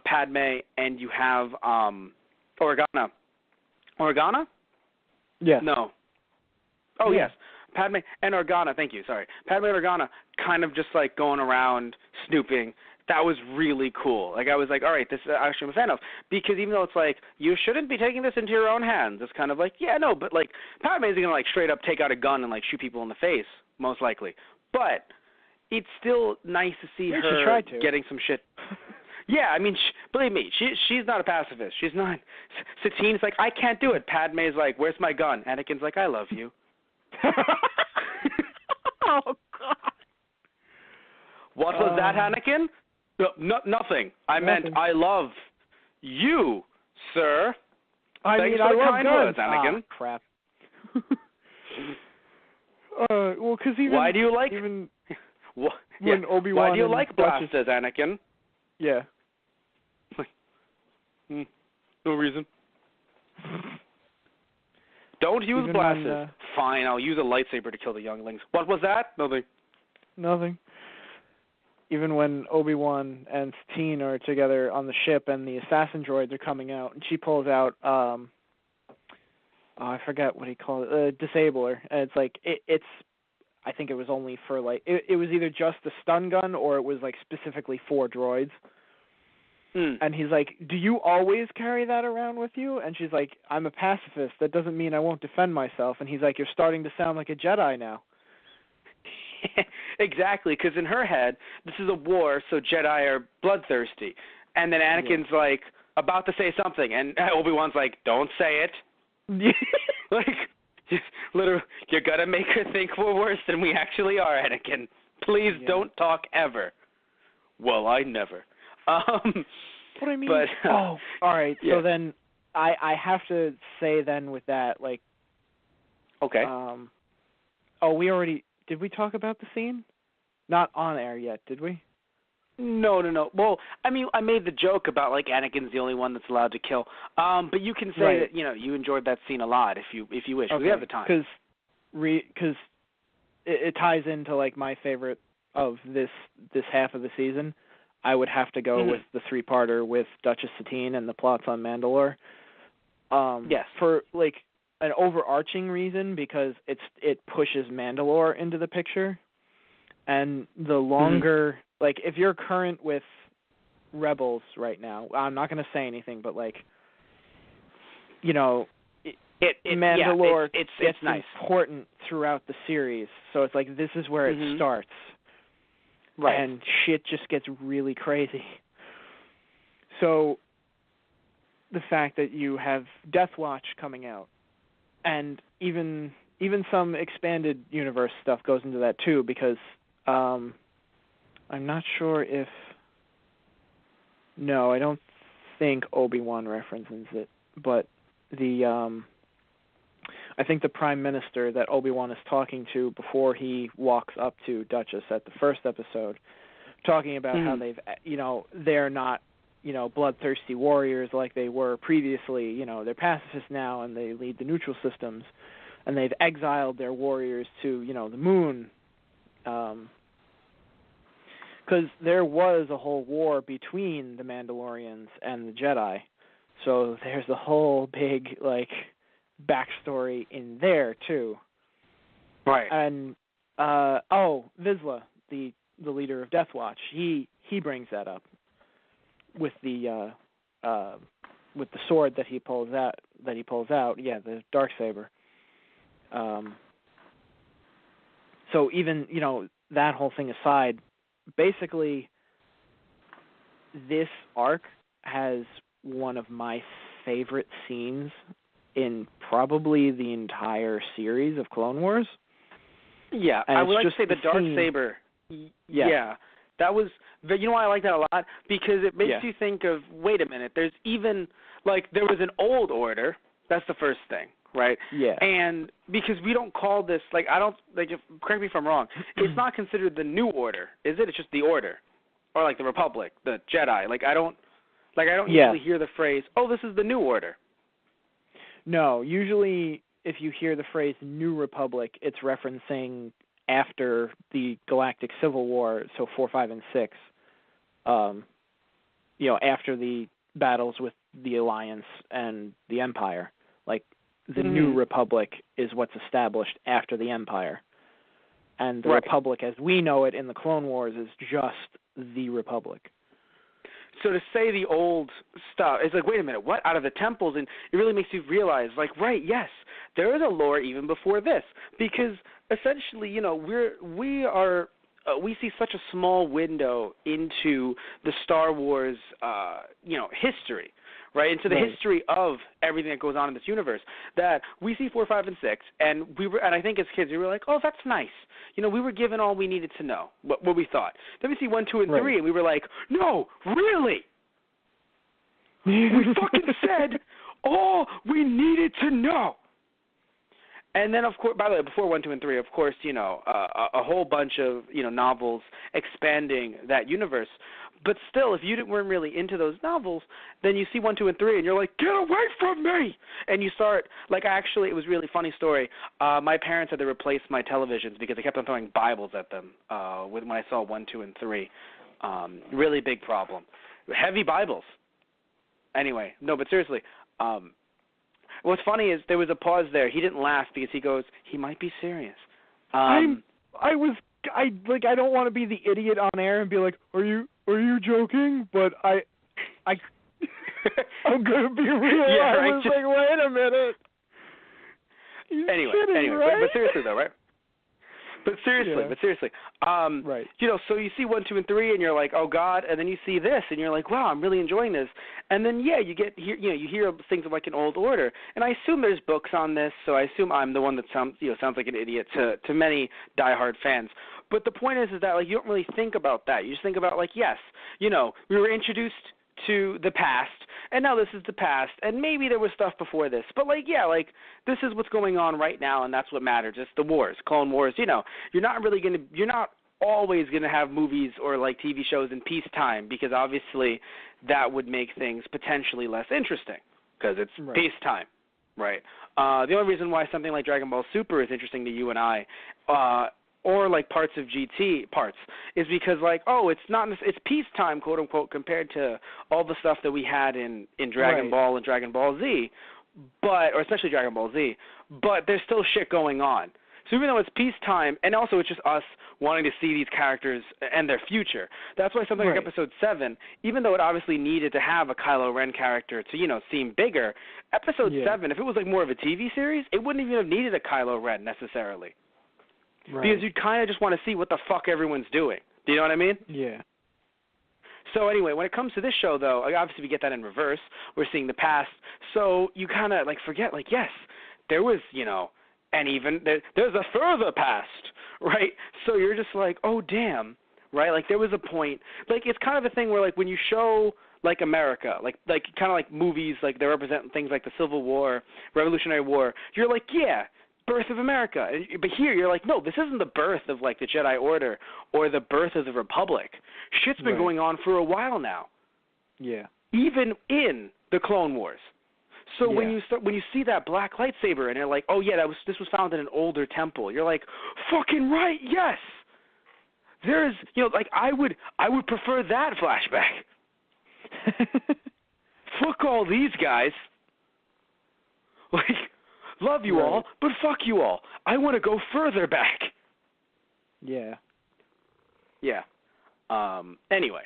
Padme and you have Organa. Organa? Yes. No. Oh, yes. Padme and Organa, thank you, sorry. Padme and Organa kind of just, like, going around snooping. That was really cool. Like, I was like, all right, this actually I'm a fan of. Because even though it's like, you shouldn't be taking this into your own hands, it's kind of like, yeah, no, but, like, Padme isn't going to, like, straight up take out a gun and, like, shoot people in the face, most likely. But it's still nice to see her getting some shit. Yeah, I mean, believe me, she's not a pacifist. She's not. Satine's like, I can't do it. Padme's like, where's my gun? Anakin's like, I love you. Oh, God. What was that, Anakin? No, nothing. I meant I love you, sir. I Thanks mean, for I the love kind guns. words, Anakin. Crap. Well, because even why do you like even when Obi-Wan why do you like blasters, Anakin? Yeah. No reason. Don't use even blasters. when, Fine, I'll use a lightsaber to kill the younglings. What was that? Nothing. Even when Obi-Wan and Satine are together on the ship and the assassin droids are coming out, and she pulls out, I forget what he called it, disabler. And it's like, it's, I think it was only for, like, it was either just a stun gun or it was, like, specifically for droids. And he's like, do you always carry that around with you? And she's like, I'm a pacifist. That doesn't mean I won't defend myself. And he's like, you're starting to sound like a Jedi now. Exactly, because in her head, this is a war, so Jedi are bloodthirsty. And then Anakin's like, about to say something, and Obi-Wan's like, don't say it. Like, just literally, you're going to make her think we're worse than we actually are, Anakin. Please don't talk ever. Well, I never. What I mean? But, all right. So then I have to say then with that, like, okay. Did we talk about the scene? Not on air yet, did we? No. Well, I mean, I made the joke about, like, Anakin's the only one that's allowed to kill. But you can say that, you know, you enjoyed that scene a lot if you wish. Okay. We have the time. Because it ties into, like, my favorite of this half of the season. I would have to go with the three-parter with Duchess Satine and the plots on Mandalore. Yes. For, like, an overarching reason, because it pushes Mandalore into the picture. And the longer, like, if you're current with Rebels right now, I'm not going to say anything, but, like, you know, Mandalore it's nice. Important throughout the series. So it's like, this is where it starts. Right. And shit just gets really crazy. So the fact that you have Death Watch coming out, and even some expanded universe stuff goes into that too, because I'm not sure if... No, I don't think Obi-Wan references it, but I think the Prime Minister that Obi-Wan is talking to before he walks up to Duchess at the first episode, talking about how they've, you know, they're not, you know, bloodthirsty warriors like they were previously. You know, they're pacifists now and they lead the neutral systems, and they've exiled their warriors to, you know, the moon. Because there was a whole war between the Mandalorians and the Jedi. So there's a whole big, like, backstory in there too. Right. And Vizsla, the leader of Death Watch, he brings that up with the sword that he pulls out, the Darksaber. So even, you know, that whole thing aside, basically this arc has one of my favorite scenes in probably the entire series of Clone Wars. Yeah, and I would like to say the Darksaber. Yeah, that was, you know why I like that a lot? Because it makes you think of, wait a minute, there's even, like there was an old order. That's the first thing, right? Yeah. And because we don't call this, like, I don't, like, correct me if I'm wrong, it's not considered the New Order, is it? It's just the Order, or like the Republic, the Jedi. Like I don't usually hear the phrase, "Oh, this is the New Order." No, usually if you hear the phrase New Republic, it's referencing after the Galactic Civil War, so 4, 5, and 6. After the battles with the Alliance and the Empire. Like, the New Republic is what's established after the Empire. And the Republic, as we know it in the Clone Wars, is just the Republic. So to say the old stuff, it's like, wait a minute, what? Out of the temples? And it really makes you realize, like, right, yes, there is a lore even before this. Because essentially, we see such a small window into the Star Wars, history, right? Into the history of everything that goes on in this universe, that we see 4, 5, and 6, and I think as kids we were like, oh, that's nice. We were given all we needed to know, what we thought. Then we see 1, 2, and 3, and we were like, no, really? We fucking said all we needed to know. And then, of course, by the way, before 1, 2, and 3, of course, a whole bunch of, novels expanding that universe. But still, if you weren't really into those novels, then you see 1, 2, and 3, and you're like, get away from me! And you start, it was a really funny story. My parents had to replace my televisions because they kept on throwing Bibles at them when I saw 1, 2, and 3. Really big problem. Heavy Bibles. Anyway, no, but seriously, what's funny is there was a pause there. He didn't laugh because he goes, he might be serious. I don't want to be the idiot on air and be like, are you joking? But I'm gonna be real. Yeah, right. I was like, wait a minute. Anyway, right? but seriously though, right? But seriously, right. So you see 1, 2, and 3, and you're like, oh God, and then you see this, and you're like, wow, I'm really enjoying this, and then you hear things of like an old order, and I assume there's books on this, so I assume I'm the one that sounds like an idiot to many diehard fans. But the point is that like you don't really think about that. You just think about like, yes, we were introduced to the past, and now this is the past, and maybe there was stuff before this, but this is what's going on right now, and that's what matters. It's the wars, Clone Wars. You're not always gonna have movies or like TV shows in peacetime, because obviously that would make things potentially less interesting because it's peacetime, right? The only reason why something like Dragon Ball Super is interesting to you and I, or like parts of GT parts, is because it's peacetime, quote unquote, compared to all the stuff that we had in Dragon Ball and Dragon Ball Z, or especially Dragon Ball Z, but there's still shit going on. So even though it's peacetime, and also it's just us wanting to see these characters and their future, that's why something like Episode 7, even though it obviously needed to have a Kylo Ren character to, seem bigger, Episode 7, if it was like more of a TV series, it wouldn't even have needed a Kylo Ren necessarily. Right. Because you'd kind of just want to see what the fuck everyone's doing. Do you know what I mean? Yeah. So anyway, when it comes to this show, though, obviously we get that in reverse. We're seeing the past. So you kind of forget, yes, there was, and even there's a further past, right? So you're just like, oh, damn, right? There was a point. It's kind of a thing where, when you show, America, kind of like movies, they represent things like the Civil War, Revolutionary War, you're like, yeah, birth of America. But here you're like, no, this isn't the birth of, the Jedi Order or the birth of the Republic. Shit's been going on for a while now. Yeah. Even in the Clone Wars. So when you see that black lightsaber and you're like, oh yeah, this was found in an older temple, you're like, fucking right, yes. There is, I would prefer that flashback. Fuck all these guys. Love you all, but fuck you all. I want to go further back. Yeah. Yeah. Anyway,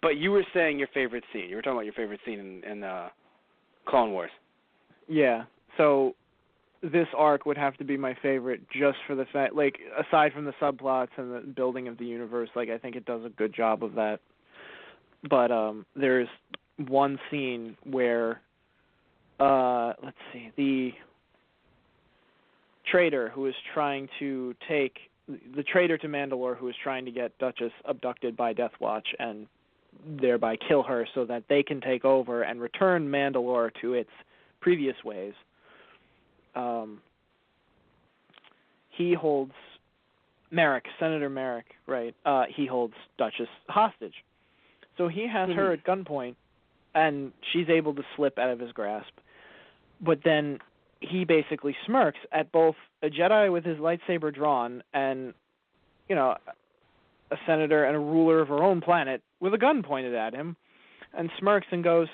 but you were saying your favorite scene. You were talking about your favorite scene in Clone Wars. Yeah. So this arc would have to be my favorite just for the fact, aside from the subplots and the building of the universe, I think it does a good job of that. But there's one scene where, let's see, the traitor who is trying to take the traitor to Mandalore, who is trying to get Duchess abducted by Death Watch and thereby kill her so that they can take over and return Mandalore to its previous ways. He holds Senator Merrick, right? He holds Duchess hostage. So he has her at gunpoint, and she's able to slip out of his grasp. But then he basically smirks at both a Jedi with his lightsaber drawn and, a senator and a ruler of her own planet with a gun pointed at him, and smirks and goes,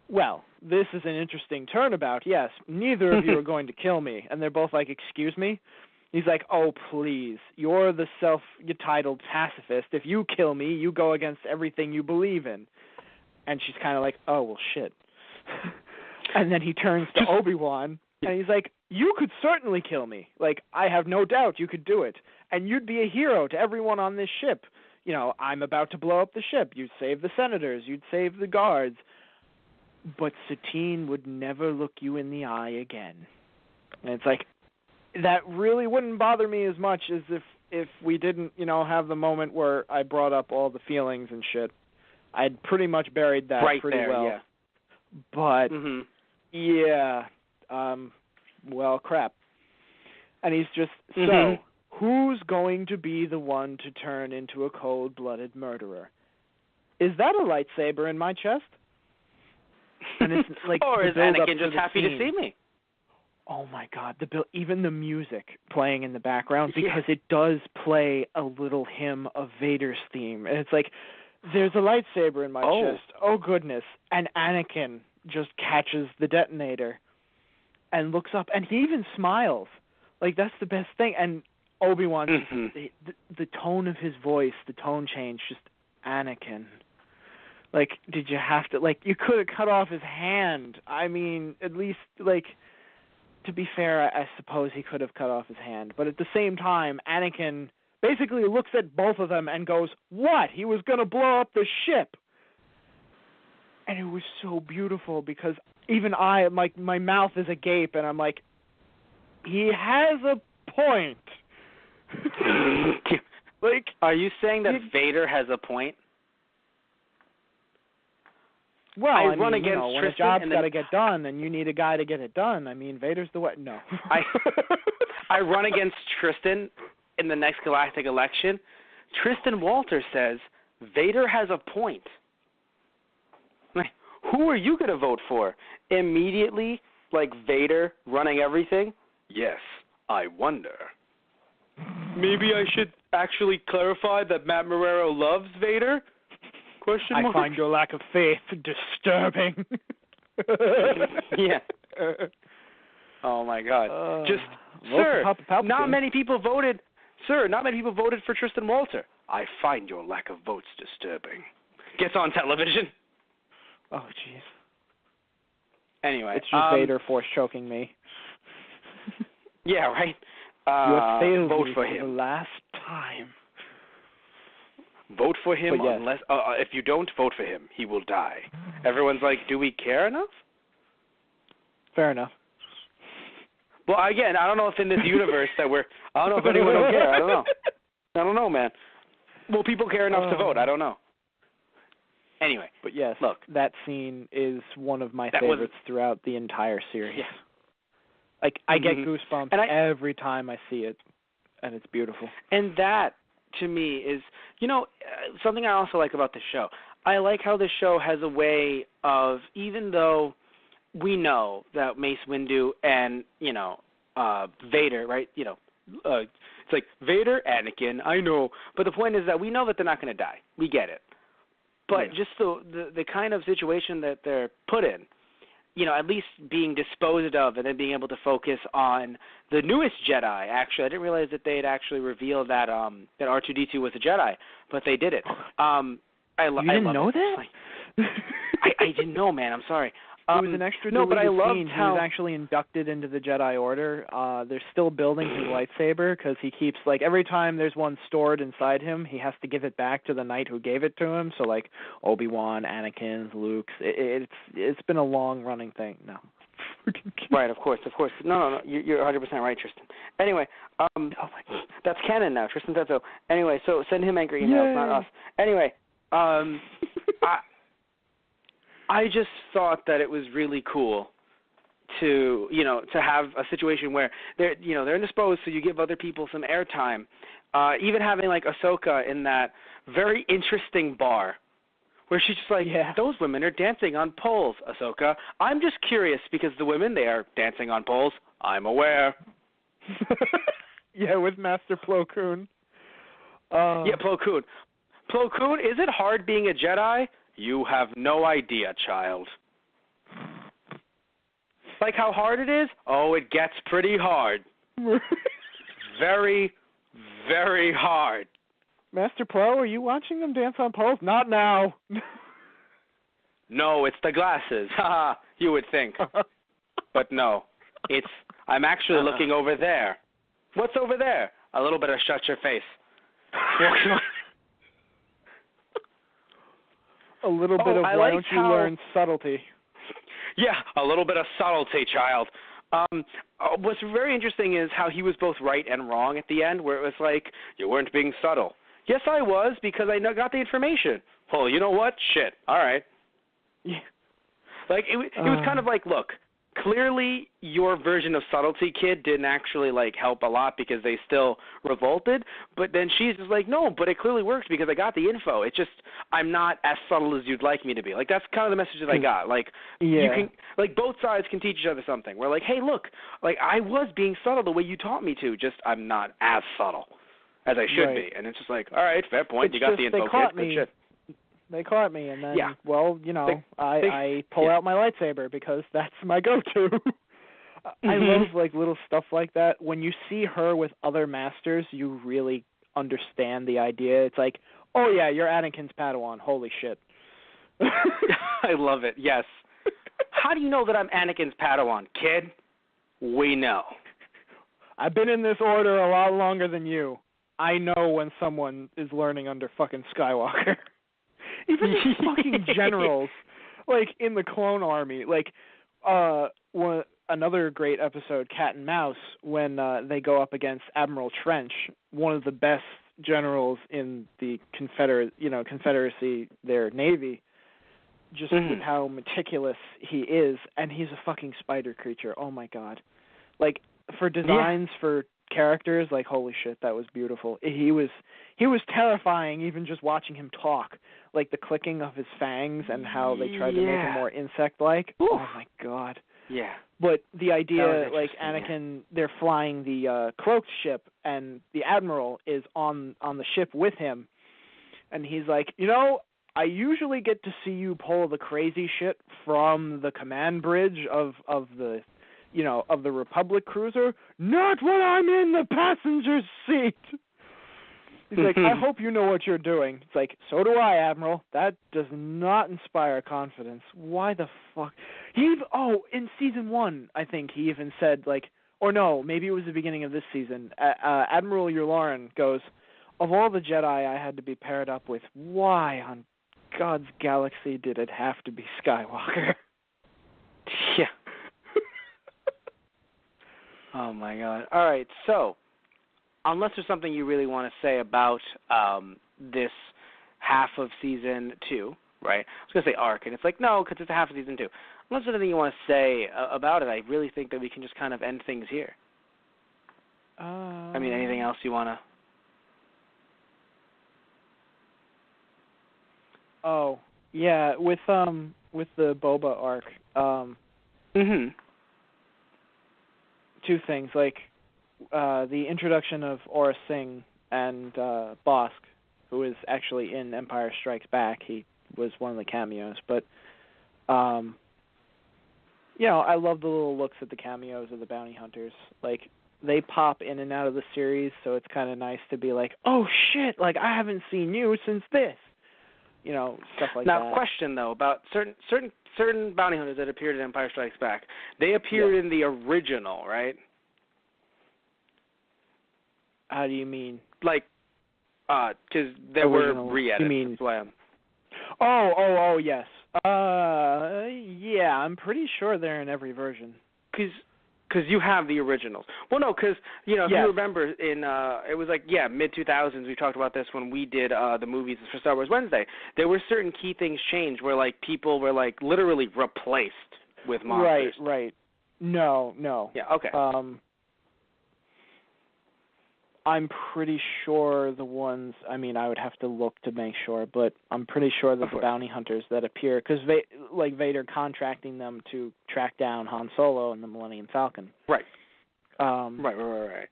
well, this is an interesting turnabout. Yes, neither of you are going to kill me. And they're both like, excuse me? He's like, oh, please, you're the self-titled pacifist. If you kill me, you go against everything you believe in. And she's kind of like, oh, well, shit. And then he turns to Obi-Wan, and he's like, you could certainly kill me. Like, I have no doubt you could do it. And you'd be a hero to everyone on this ship. I'm about to blow up the ship. You'd save the senators. You'd save the guards. But Satine would never look you in the eye again. And it's like, that really wouldn't bother me as much as if we didn't, have the moment where I brought up all the feelings and shit. I'd pretty much buried that pretty well. Yeah. But, well, crap. And he's just, so, who's going to be the one to turn into a cold-blooded murderer? Is that a lightsaber in my chest? And it's like, or is Anakin just happy to see me? Oh my God! Even the music playing in the background, because it does play a little hymn of Vader's theme, and it's like, there's a lightsaber in my chest. Oh goodness! And Anakin just catches the detonator, and looks up, and he even smiles. Like, that's the best thing. And Obi-Wan, the tone of his voice, the tone change, just Anakin. Like, did you have to, like, you could have cut off his hand. I mean, at least, like, to be fair, I suppose he could have cut off his hand. But at the same time, Anakin basically looks at both of them and goes, what? He was going to blow up the ship. And it was so beautiful because even my mouth is agape, and I'm like, he has a point. Like, are you saying that Vader has a point? Well, I mean, run against when Tristan, a job's got to get done, and you need a guy to get it done. I mean, Vader's the way. No. I run against Tristan in the next galactic election. Tristan Walter says Vader has a point. Like, who are you going to vote for? Immediately, like Vader running everything? Yes, I wonder. Maybe I should actually clarify that Matt Marrero loves Vader? Question mark? I find your lack of faith disturbing. Yeah. Oh my God. Sir, not many people voted for Tristan Walter. I find your lack of votes disturbing. Gets on television. Oh, jeez. Anyway. It's just Vader force choking me. Yeah, right? You have failed vote me for him. The last time. Vote for him unless if you don't vote for him, he will die. Everyone's like, do we care enough? Fair enough. Well, again, I don't know if in this universe I don't know if anyone will care. I don't know, man. Will people care enough to vote? I don't know. Anyway. But yes, look, that scene is one of my favorites throughout the entire series. Yeah. Like, I get goosebumps every time I see it, and it's beautiful. And that, to me, is, something I also like about the show. I like how the show has a way of, even though we know that Mace Windu and, Vader, right, it's like, Vader, Anakin, I know. But the point is that we know that they're not going to die. We get it. But just the kind of situation that they're put in, at least being disposed of and then being able to focus on the newest Jedi. Actually, I didn't realize that they had actually revealed that that R2-D2 was a Jedi, but they did it. You didn't know that? I didn't know, man. I'm sorry. It was an extra no, but I loved scene. How... He was actually inducted into the Jedi Order. They're still building his lightsaber because he keeps, like, every time there's one stored inside him, he has to give it back to the knight who gave it to him. So, like, Obi-Wan, Anakin's, Luke's. It's been a long-running thing. No. Right, of course. No. You're 100% right, Tristan. Anyway, that's canon now. Tristan said so. Anyway, so send him angry emails, not us. Anyway, I just thought that it was really cool to have a situation where they're indisposed, so you give other people some airtime. Even having like Ahsoka in that very interesting bar, where she's just like, those women are dancing on poles, Ahsoka. I'm just curious because the women, they are dancing on poles. I'm aware. Yeah, with Master Plo Koon. Yeah, Plo Koon. Plo Koon, is it hard being a Jedi? You have no idea, child. Like how hard it is? Oh, it gets pretty hard. Very, very hard. Master Plo, are you watching them dance on poles? Not now. No, it's the glasses. Haha, you would think. But no, I'm actually looking over there. What's over there? A little bit of shut your face. A little bit of why don't you learn subtlety? Yeah, a little bit of subtlety, child. What's very interesting is how he was both right and wrong at the end, where it was like, you weren't being subtle. Yes, I was, because I got the information. Well, you know what? Shit. All right. Yeah. Like, it was kind of like, look, clearly your version of subtlety, kid, didn't actually, like, help a lot because they still revolted. But then she's just like, no, but it clearly works because I got the info. It's just I'm not as subtle as you'd like me to be. Like, that's kind of the message that I got. Like, you can, like, both sides can teach each other something. We're like, hey, look, like, I was being subtle the way you taught me to, just I'm not as subtle as I should be. And it's just like, all right, fair point. You got the info, kid. Good shit. They caught me, and then, I pull out my lightsaber because that's my go-to. I love, like, little stuff like that. When you see her with other masters, you really understand the idea. It's like, oh, yeah, you're Anakin's Padawan. Holy shit. I love it, yes. How do you know that I'm Anakin's Padawan, kid? We know. I've been in this order a lot longer than you. I know when someone is learning under fucking Skywalker. Even the fucking generals, like, in the Clone Army, like, another great episode, Cat and Mouse, when they go up against Admiral Trench, one of the best generals in the Confederacy, their Navy, just with how meticulous he is, and he's a fucking spider creature. Oh my god. Like, for designs for characters, like, holy shit, that was beautiful. He was terrifying even just watching him talk. Like the clicking of his fangs and how they tried to make him more insect-like. Oof. Oh my god. Yeah. But the idea, like Anakin, they're flying the cloaked ship, and the Admiral is on the ship with him, and he's like, I usually get to see you pull the crazy shit from the command bridge of the Republic cruiser, not when I'm in the passenger seat. He's like, I hope you know what you're doing. It's like, so do I, Admiral. That does not inspire confidence. Why the fuck? In season 1, I think he even said, like, or no, maybe it was the beginning of this season. Admiral Yularen goes, of all the Jedi I had to be paired up with, why on God's galaxy did it have to be Skywalker? Yeah. Oh my God. All right, so unless there's something you really want to say about this half of season 2, right? I was going to say arc, and it's like, no, because it's a half of season 2. Unless there's anything you want to say about it, I really think that we can just kind of end things here. Anything else you want to? Oh, yeah, with the Boba arc. Two things, like the introduction of Aurra Sing and Bossk, who is actually in Empire Strikes Back. He was one of the cameos, but I love the little looks at the cameos of the bounty hunters. Like, they pop in and out of the series, so it's kind of nice to be like, oh shit, like, I haven't seen you since this. Stuff like that. Now, question though about certain bounty hunters that appeared in Empire Strikes Back. They appeared in the original, right? How do you mean? Like, because there were re-edits. You mean? Oh, yes. Yeah, I'm pretty sure they're in every version. Because Because you have the originals. Well, no, because, if yes. you remember, it was like, mid-2000s, we talked about this when we did the movies for Star Wars Wednesday. There were certain key things changed where, like, people were, like, literally replaced with monsters. Right. No. Yeah, okay. I'm pretty sure the ones, I mean, I would have to look to make sure, but I'm pretty sure that the bounty hunters that appear, because Vader contracting them to track down Han Solo and the Millennium Falcon. Right. Right.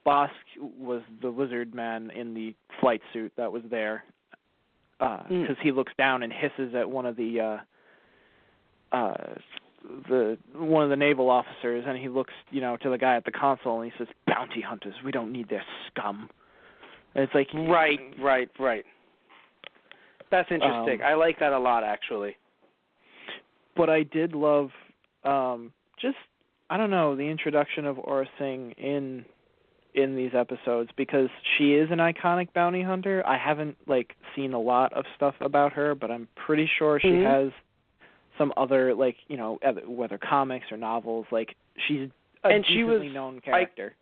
Bossk was the lizard man in the flight suit that was there, because he looks down and hisses at one of the naval officers, and he looks, to the guy at the console, and he says, "Bounty hunters, we don't need their scum." And it's like, right. That's interesting. I like that a lot, actually. But I did love, the introduction of Aurra Sing in these episodes, because she is an iconic bounty hunter. I haven't seen a lot of stuff about her, but I'm pretty sure she has some other, whether comics or novels, she's a decently known character.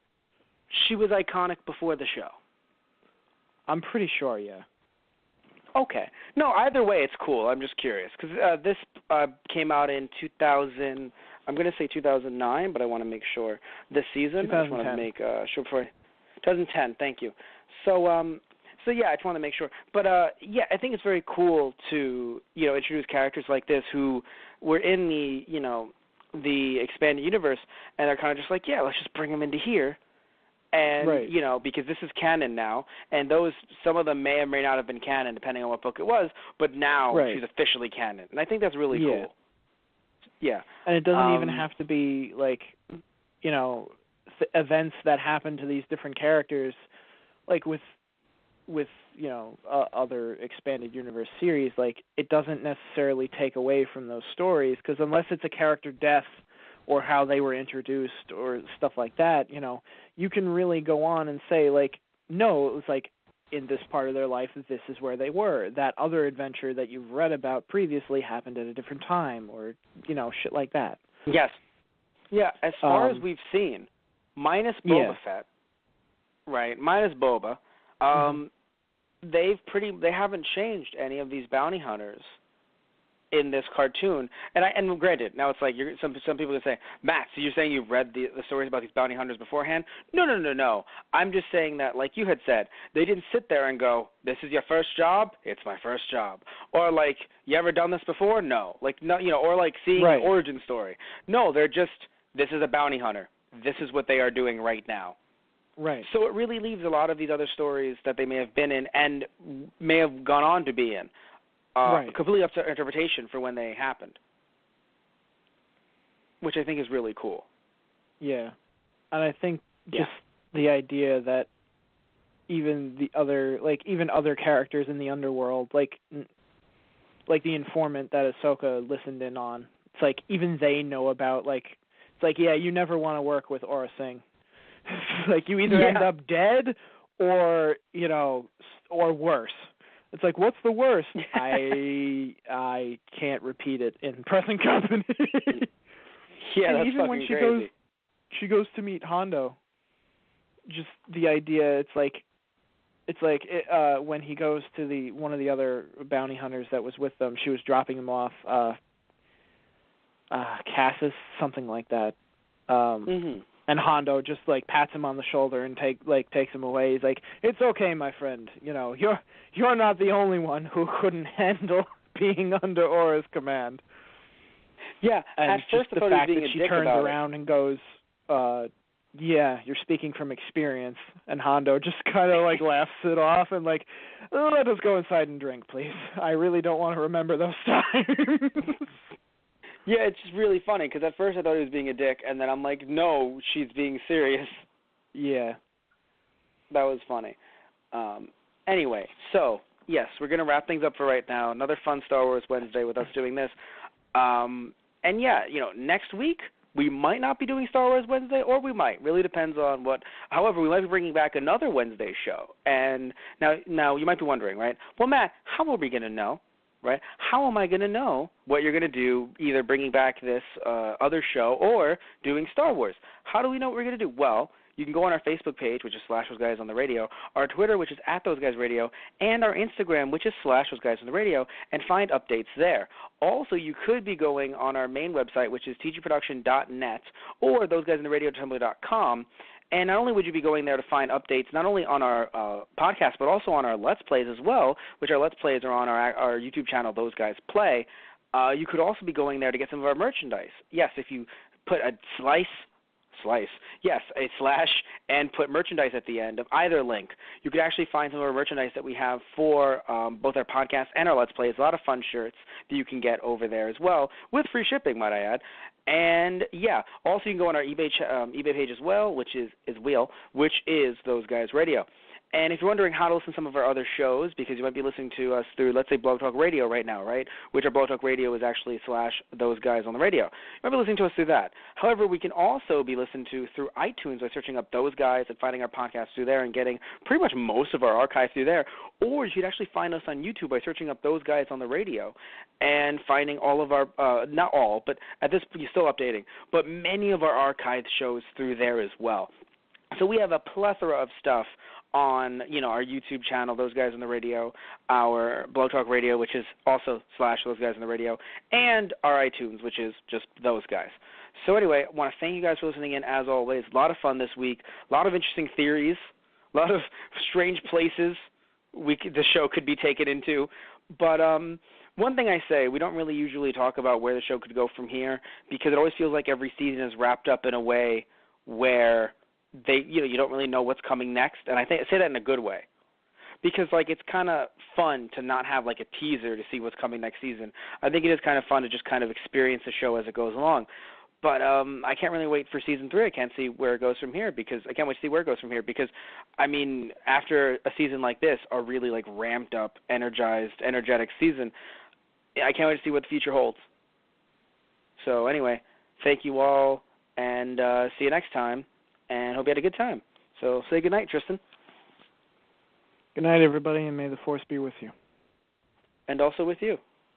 She was iconic before the show. I'm pretty sure, yeah. Okay. No, either way, it's cool. I'm just curious, because this came out in 2000, I'm going to say 2009, but I want to make sure. This season, 2010. I just want to make sure before 2010, thank you. So yeah, I just want to make sure. But, I think it's very cool to, introduce characters like this who were in the expanded universe, and they're kind of just like, let's just bring them into here. And, because this is canon now, and some of them may or may not have been canon, depending on what book it was, but now she's officially canon. And I think that's really cool. Yeah. And it doesn't even have to be, events that happen to these different characters, with other expanded universe series, it doesn't necessarily take away from those stories, because unless it's a character death or how they were introduced or stuff like that, you can really go on and say, no, it was in this part of their life, this is where they were. That other adventure that you've read about previously happened at a different time, or, shit like that. Yes. Yeah, as far as we've seen, minus Boba Fett, right, minus Boba, they haven't changed any of these bounty hunters in this cartoon. And granted, now it's some people can say, Matt, so you're saying you've read the stories about these bounty hunters beforehand? No. I'm just saying that, like you had said, they didn't sit there and go, this is your first job? It's my first job. Or you ever done this before? No. No, or seeing an origin story. No, they're just, this is a bounty hunter. This is what they are doing right now. Right. So it really leaves a lot of these other stories that they may have been in and may have gone on to be in completely up to interpretation for when they happened, which I think is really cool. Yeah. And I think just the idea that even the other, even other characters in the underworld, like the informant that Ahsoka listened in on, it's even they know about, you never want to work with Aurra Sing. You either end up dead or, or worse. It's what's the worst? I can't repeat it in present company. That's even when she goes to meet Hondo, just the idea, when he goes to one of the other bounty hunters that was with them, she was dropping him off, Cassis, something like that. And Hondo just pats him on the shoulder and takes him away. He's like, "It's okay, my friend. You're not the only one who couldn't handle being under Aurra's command." Yeah, and at first the fact that she turns around and goes, "You're speaking from experience." And Hondo just kind of laughs it off and let us go inside and drink, please. I really don't want to remember those times. Yeah, it's just really funny, because at first I thought he was being a dick, and then I'm like, no, she's being serious. Yeah. That was funny. Anyway, so, yes, we're going to wrap things up for right now. Another fun Star Wars Wednesday with us doing this. And, next week, we might not be doing Star Wars Wednesday, or we might. Really depends on what. However, we might be bringing back another Wednesday show. And now you might be wondering, right? Well, Matt, how are we going to know? right? How am I going to know what you're going to do, either bringing back this other show or doing Star Wars? How do we know what we're going to do? Well, you can go on our Facebook page, which is /ThoseGuysOnTheRadio, our Twitter, which is @ThoseGuysRadio, and our Instagram, which is /ThoseGuysOnTheRadio, and find updates there. Also, you could be going on our main website, which is tgproduction.net, or thoseguysintheradiotumblr.com, and not only would you be going there to find updates not only on our podcast, but also on our Let's Plays as well, which our Let's Plays are on our YouTube channel, Those Guys Play. You could also be going there to get some of our merchandise. Yes, if you put a a slash, and put merchandise at the end of either link, you could actually find some of our merchandise that we have for both our podcast and our Let's Plays. A lot of fun shirts that you can get over there as well, with free shipping, might I add. And, yeah, also you can go on our eBay page as well, which is Those Guys Radio. And if you're wondering how to listen to some of our other shows, because you might be listening to us through, let's say, Blog Talk Radio right now, right, which our Blog Talk Radio is actually /ThoseGuysOnTheRadio. You might be listening to us through that. However, we can also be listened to through iTunes by searching up Those Guys and finding our podcast through there and getting pretty much most of our archive through there. Or you could actually find us on YouTube by searching up Those Guys on the Radio and finding all of our, not all, but at this point, you're still updating, but many of our archived shows through there as well. So we have a plethora of stuff on, our YouTube channel, Those Guys on the Radio, our Blog Talk Radio, which is also /Those Guys on the Radio, and our iTunes, which is just Those Guys. So anyway, I want to thank you guys for listening in, as always. A lot of fun this week, a lot of interesting theories, a lot of strange places the show could be taken into. But one thing I say, we don't really usually talk about where the show could go from here, because it always feels like every season is wrapped up in a way where you don't really know what's coming next, and I say that in a good way, because it's kind of fun to not have a teaser to see what's coming next season. I think it is kind of fun to just kind of experience the show as it goes along. But I can't really wait for season 3. I can't see where it goes from here I can't wait to see where it goes from here because, I mean, after a season like this, a really ramped up, energetic season, I can't wait to see what the future holds. So anyway, thank you all, and see you next time. And hope you had a good time. So say good night, Tristan. Good night, everybody, and may the Force be with you. And also with you.